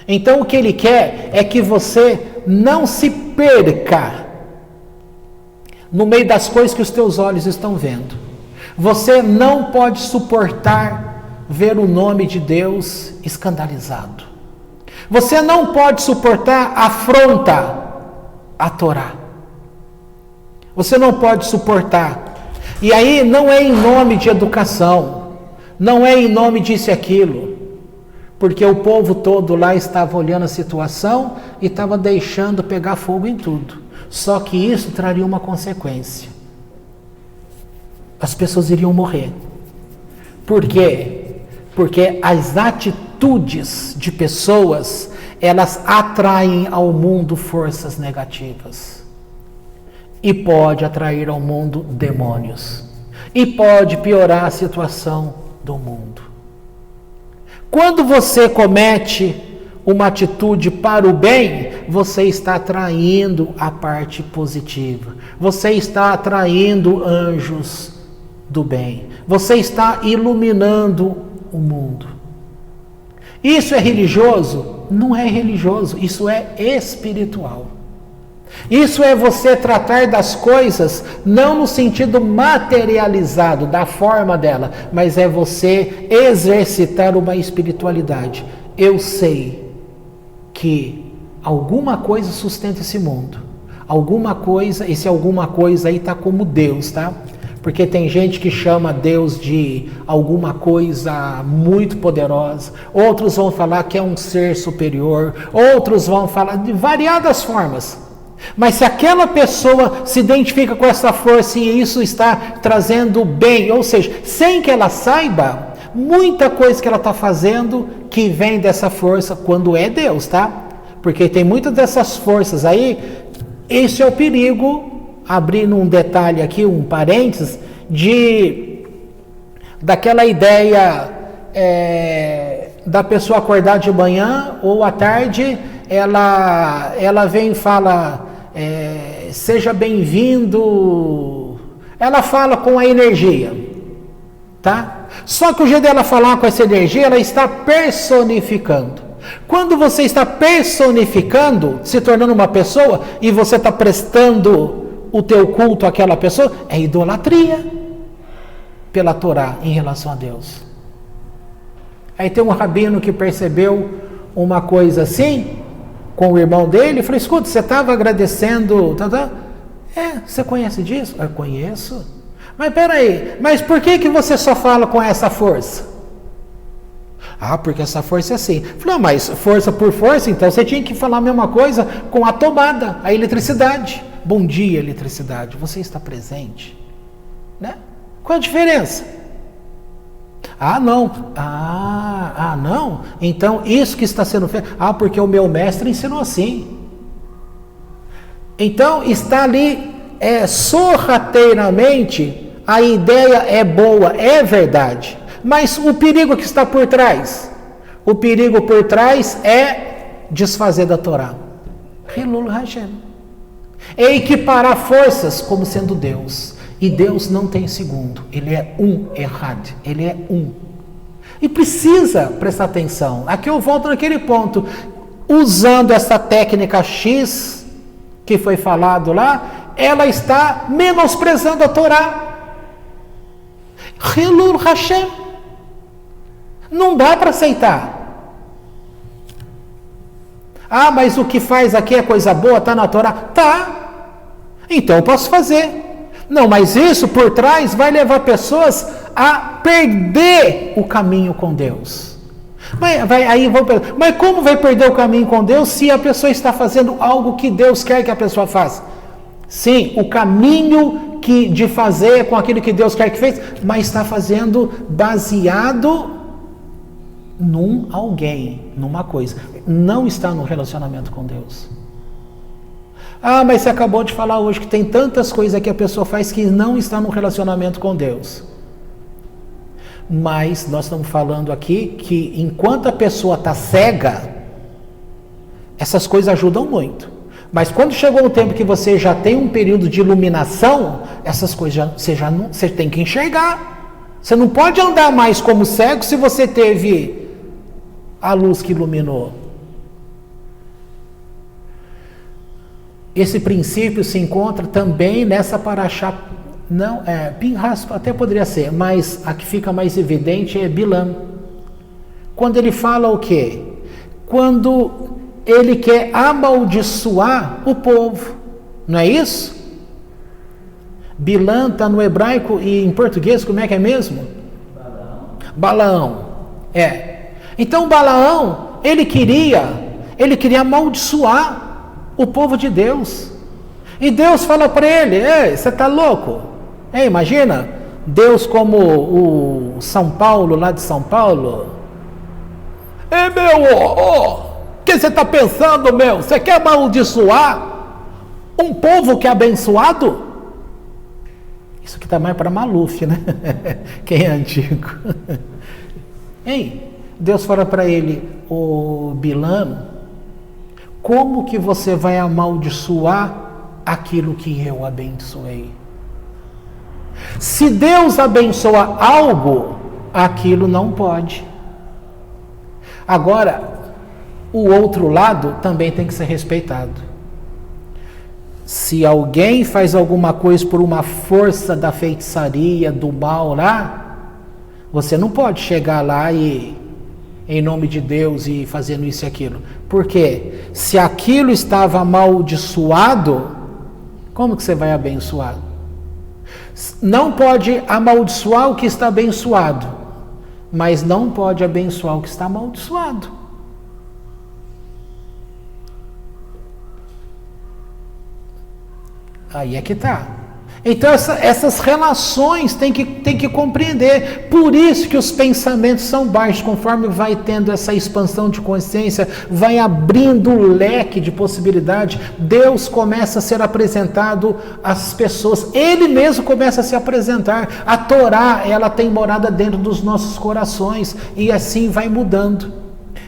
Então o que ele quer é que você não se perca no meio das coisas que os teus olhos estão vendo. Você não pode suportar ver o nome de Deus escandalizado. Você não pode suportar afronta a Torá. Você não pode suportar. E aí não é em nome de educação, não é em nome disso e aquilo, porque o povo todo lá estava olhando a situação e estava deixando pegar fogo em tudo. Só que isso traria uma consequência. As pessoas iriam morrer. Por quê? Porque as atitudes de pessoas, elas atraem ao mundo forças negativas. E pode atrair ao mundo demônios. E pode piorar a situação do mundo. Quando você comete uma atitude para o bem, você está atraindo a parte positiva. Você está atraindo anjos do bem. Você está iluminando o mundo. Isso é religioso? Não é religioso, isso é espiritual. Isso é você tratar das coisas não no sentido materializado, da forma dela, mas é você exercitar uma espiritualidade. Eu sei que alguma coisa sustenta esse mundo. Alguma coisa, esse alguma coisa aí está como Deus, tá? Porque tem gente que chama Deus de alguma coisa muito poderosa, outros vão falar que é um ser superior, outros vão falar de variadas formas. Mas se aquela pessoa se identifica com essa força e isso está trazendo bem, ou seja, sem que ela saiba, muita coisa que ela está fazendo que vem dessa força, quando é Deus, tá? Porque tem muitas dessas forças aí, esse é o perigo. Abrindo um detalhe aqui, um parênteses, daquela ideia da pessoa acordar de manhã ou à tarde, ela vem e fala, seja bem-vindo, ela fala com a energia, tá? Só que o jeito dela falar com essa energia, ela está personificando. Quando você está personificando, se tornando uma pessoa, e você está prestando o teu culto àquela pessoa, é idolatria pela Torá em relação a Deus. Aí tem um rabino que percebeu uma coisa assim com o irmão dele, e falou, escuta, você estava agradecendo, você conhece disso? Eu conheço. Mas peraí, mas por que você só fala com essa força? Porque essa força é assim. Falei, mas força por força, então você tinha que falar a mesma coisa com a tomada, a eletricidade. Bom dia, eletricidade, você está presente? Né? Qual a diferença? Não. Não? Então isso que está sendo feito, porque o meu mestre ensinou assim. Então está ali, sorrateiramente, a ideia é boa, é verdade. Mas o perigo que está por trás? O perigo por trás é desfazer da Torá. Hilul Hashem. É equiparar forças como sendo Deus. E Deus não tem segundo. Ele é Errad. Ele é um. E precisa prestar atenção. Aqui eu volto naquele ponto. Usando essa técnica X que foi falado lá, ela está menosprezando a Torá. Hilul Hashem. Não dá para aceitar. Mas o que faz aqui é coisa boa, está na Torá? Tá. Então eu posso fazer. Não, mas isso por trás vai levar pessoas a perder o caminho com Deus. Mas como vai perder o caminho com Deus se a pessoa está fazendo algo que Deus quer que a pessoa faça? Sim, o caminho de fazer com aquilo que Deus quer que fez, mas está fazendo baseado num alguém, numa coisa. Não está no relacionamento com Deus. Mas você acabou de falar hoje que tem tantas coisas que a pessoa faz que não está no relacionamento com Deus. Mas nós estamos falando aqui que enquanto a pessoa está cega, essas coisas ajudam muito. Mas quando chegou um tempo que você já tem um período de iluminação, essas coisas você tem que enxergar. Você não pode andar mais como cego se você teve a luz que iluminou. Esse princípio se encontra também nessa paraxá. Não, Pinhas até poderia ser, mas a que fica mais evidente é Bilam. Quando ele fala o quê? Quando ele quer amaldiçoar o povo. Não é isso? Bilam está no hebraico e em português, como é que é mesmo? Balaão. Então Balaão, ele queria amaldiçoar o povo de Deus. E Deus fala para ele, você está louco? Imagina, Deus como o São Paulo, lá de São Paulo. O que você está pensando, meu? Você quer amaldiçoar um povo que é abençoado? Isso aqui está mais para Maluf, né? Quem é antigo. Deus fala para ele, o Bilam, como que você vai amaldiçoar aquilo que eu abençoei? Se Deus abençoa algo, aquilo não pode. Agora, o outro lado também tem que ser respeitado. Se alguém faz alguma coisa por uma força da feitiçaria, do mal lá, você não pode chegar lá e, em nome de Deus, e fazendo isso e aquilo. Por quê? Se aquilo estava amaldiçoado, como que você vai abençoar? Não pode amaldiçoar o que está abençoado, mas não pode abençoar o que está amaldiçoado. Aí é que está. Então essas relações tem que compreender. Por isso que os pensamentos são baixos. Conforme vai tendo essa expansão de consciência, vai abrindo o leque de possibilidade, Deus começa a ser apresentado às pessoas. Ele mesmo começa a se apresentar. A Torá, ela tem morada dentro dos nossos corações. E assim vai mudando.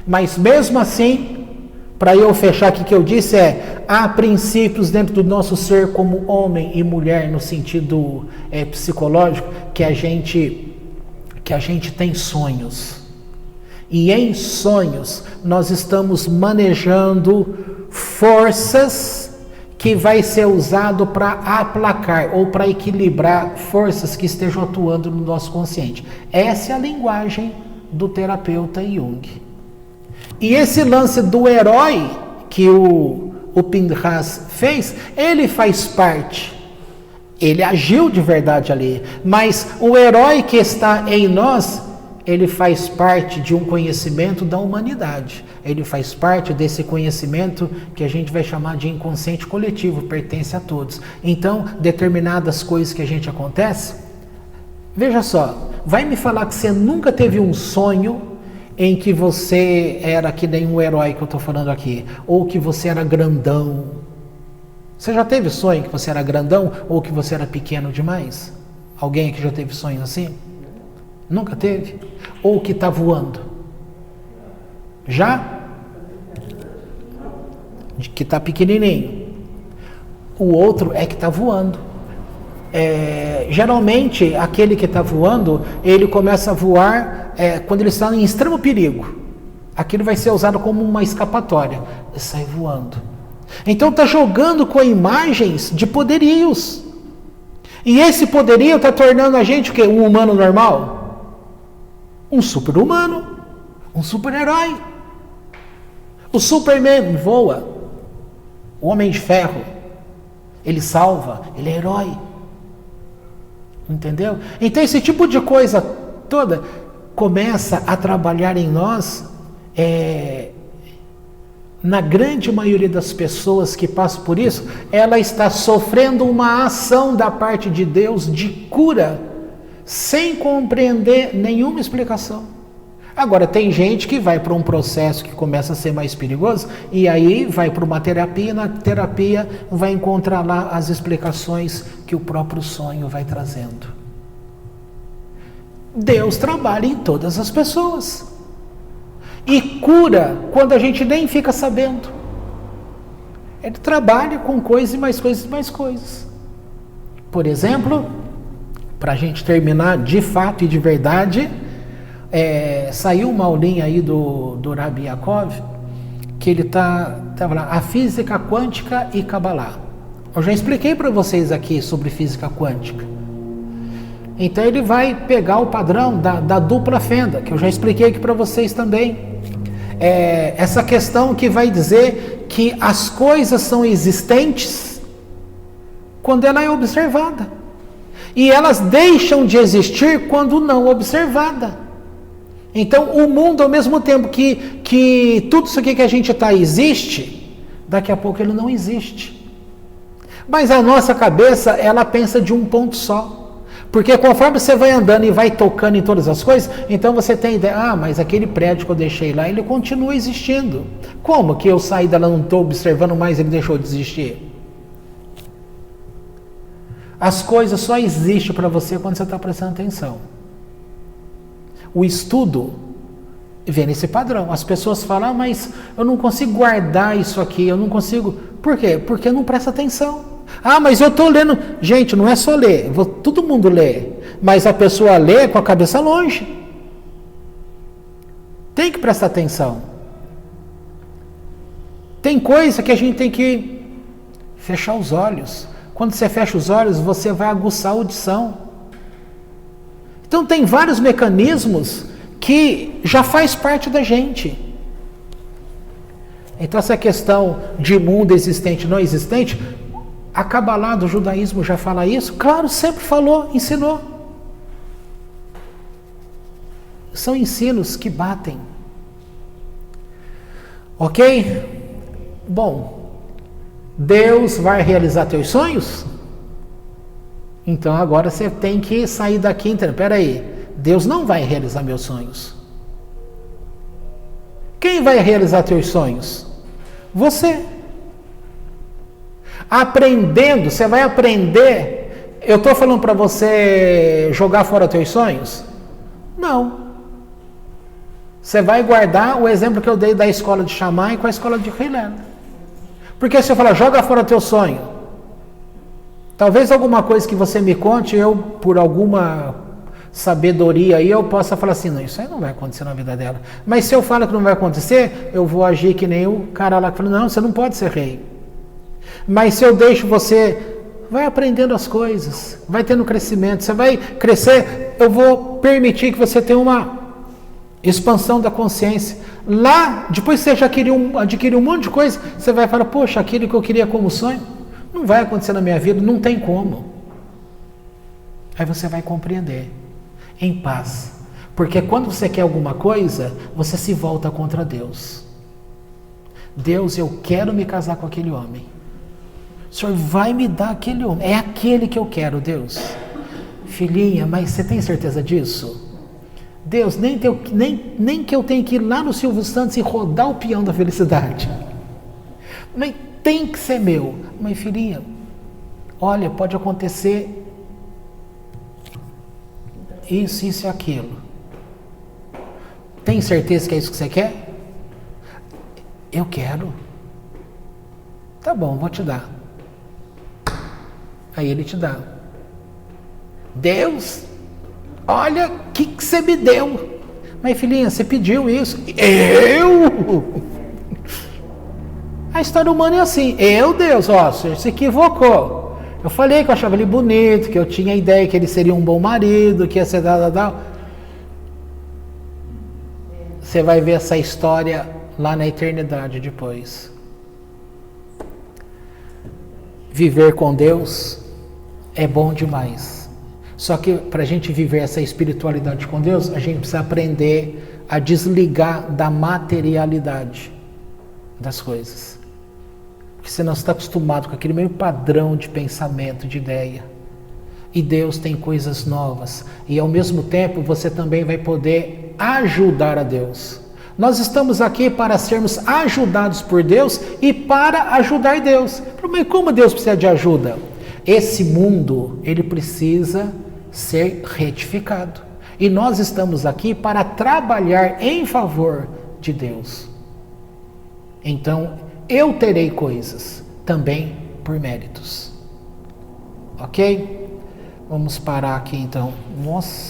Mas mesmo assim, para eu fechar aqui que eu disse, há princípios dentro do nosso ser como homem e mulher, no sentido psicológico, que a gente tem sonhos. E em sonhos nós estamos manejando forças que vai ser usado para aplacar ou para equilibrar forças que estejam atuando no nosso consciente. Essa é a linguagem do terapeuta Jung. E esse lance do herói que o Pinhas fez, ele faz parte. Ele agiu de verdade ali. Mas o herói que está em nós, ele faz parte de um conhecimento da humanidade. Ele faz parte desse conhecimento que a gente vai chamar de inconsciente coletivo, pertence a todos. Então, determinadas coisas que a gente acontece, veja só, vai me falar que você nunca teve um sonho em que você era que nem um herói que eu estou falando aqui, ou que você era grandão. Você já teve sonho que você era grandão, ou que você era pequeno demais? Alguém aqui já teve sonho assim? Nunca teve? Ou que está voando? Já? De que está pequenininho. O outro é que está voando. Geralmente, aquele que está voando, ele começa a voar quando ele está em extremo perigo. Aquilo vai ser usado como uma escapatória. Ele sai voando. Então está jogando com imagens de poderios. E esse poderio está tornando a gente o quê? Um humano normal? Um super-humano. Um super-herói. O Superman voa. O Homem de Ferro. Ele salva. Ele é herói. Entendeu? Então esse tipo de coisa toda começa a trabalhar em nós, na grande maioria das pessoas que passam por isso, ela está sofrendo uma ação da parte de Deus de cura, sem compreender nenhuma explicação. Agora, tem gente que vai para um processo que começa a ser mais perigoso, e aí vai para uma terapia, e na terapia vai encontrar lá as explicações que o próprio sonho vai trazendo. Deus trabalha em todas as pessoas. E cura quando a gente nem fica sabendo. Ele trabalha com coisas e mais coisas e mais coisas. Por exemplo, para a gente terminar de fato e de verdade, saiu uma aulinha aí do Rabi Yaakov, que ele estava lá, a física quântica e Kabbalah. Eu já expliquei para vocês aqui sobre física quântica. Então ele vai pegar o padrão da dupla fenda, que eu já expliquei aqui para vocês também. Essa questão que vai dizer que as coisas são existentes quando ela é observada. E elas deixam de existir quando não observada. Então, o mundo, ao mesmo tempo que tudo isso aqui que a gente está existe, daqui a pouco ele não existe. Mas a nossa cabeça, ela pensa de um ponto só. Porque conforme você vai andando e vai tocando em todas as coisas, então você tem ideia, mas aquele prédio que eu deixei lá, ele continua existindo. Como que eu saí dela, não estou observando mais, ele deixou de existir? As coisas só existem para você quando você está prestando atenção. O estudo vê nesse padrão. As pessoas falam, mas eu não consigo guardar isso aqui, eu não consigo. Por quê? Porque não presta atenção. Ah, mas eu estou lendo. Gente, não é só ler. Todo mundo lê. Mas a pessoa lê com a cabeça longe. Tem que prestar atenção. Tem coisa que a gente tem que fechar os olhos. Quando você fecha os olhos, você vai aguçar a audição. Então tem vários mecanismos que já faz parte da gente. Então essa questão de mundo existente e não existente, a Kabbalah do judaísmo já fala isso? Claro, sempre falou, ensinou. São ensinos que batem. Ok? Bom, Deus vai realizar teus sonhos? Então agora você tem que sair daqui, então, peraí, Deus não vai realizar meus sonhos. Quem vai realizar teus sonhos? Você. Aprendendo, você vai aprender. Eu estou falando para você jogar fora teus sonhos? Não. Você vai guardar o exemplo que eu dei da escola de Shammai com a escola de Hillel. Porque se eu falar, joga fora teu sonho, talvez alguma coisa que você me conte, eu, por alguma sabedoria aí, eu possa falar assim, não, isso aí não vai acontecer na vida dela. Mas se eu falo que não vai acontecer, eu vou agir que nem o cara lá que falou, não, você não pode ser rei. Mas se eu deixo você, vai aprendendo as coisas, vai tendo crescimento, você vai crescer, eu vou permitir que você tenha uma expansão da consciência. Lá, depois que você já adquiriu um monte de coisa, você vai falar, poxa, aquilo que eu queria como sonho, não vai acontecer na minha vida, não tem como. Aí você vai compreender, em paz. Porque quando você quer alguma coisa, você se volta contra Deus. Deus, eu quero me casar com aquele homem. O Senhor vai me dar aquele homem. É aquele que eu quero, Deus. Filhinha, mas você tem certeza disso? Deus, nem que eu tenha que ir lá no Silvio Santos e rodar o peão da felicidade. Mas tem que ser meu. Mas filhinha, olha, pode acontecer isso e aquilo. Tem certeza que é isso que você quer? Eu quero. Tá bom, vou te dar. Aí ele te dá. Deus, olha o que você me deu. Mas filhinha, você pediu isso. Eu? A história humana é assim. Deus, você se equivocou. Eu falei que eu achava ele bonito, que eu tinha a ideia que ele seria um bom marido, que ia ser tal. Você vai ver essa história lá na eternidade depois. Viver com Deus é bom demais. Só que para a gente viver essa espiritualidade com Deus, a gente precisa aprender a desligar da materialidade das coisas. Porque senão você está acostumado com aquele mesmo padrão de pensamento, de ideia. E Deus tem coisas novas. E ao mesmo tempo você também vai poder ajudar a Deus. Nós estamos aqui para sermos ajudados por Deus e para ajudar Deus. Mas como Deus precisa de ajuda? Esse mundo, ele precisa ser retificado. E nós estamos aqui para trabalhar em favor de Deus. Então, eu terei coisas também por méritos. Ok? Vamos parar aqui então. Nossa.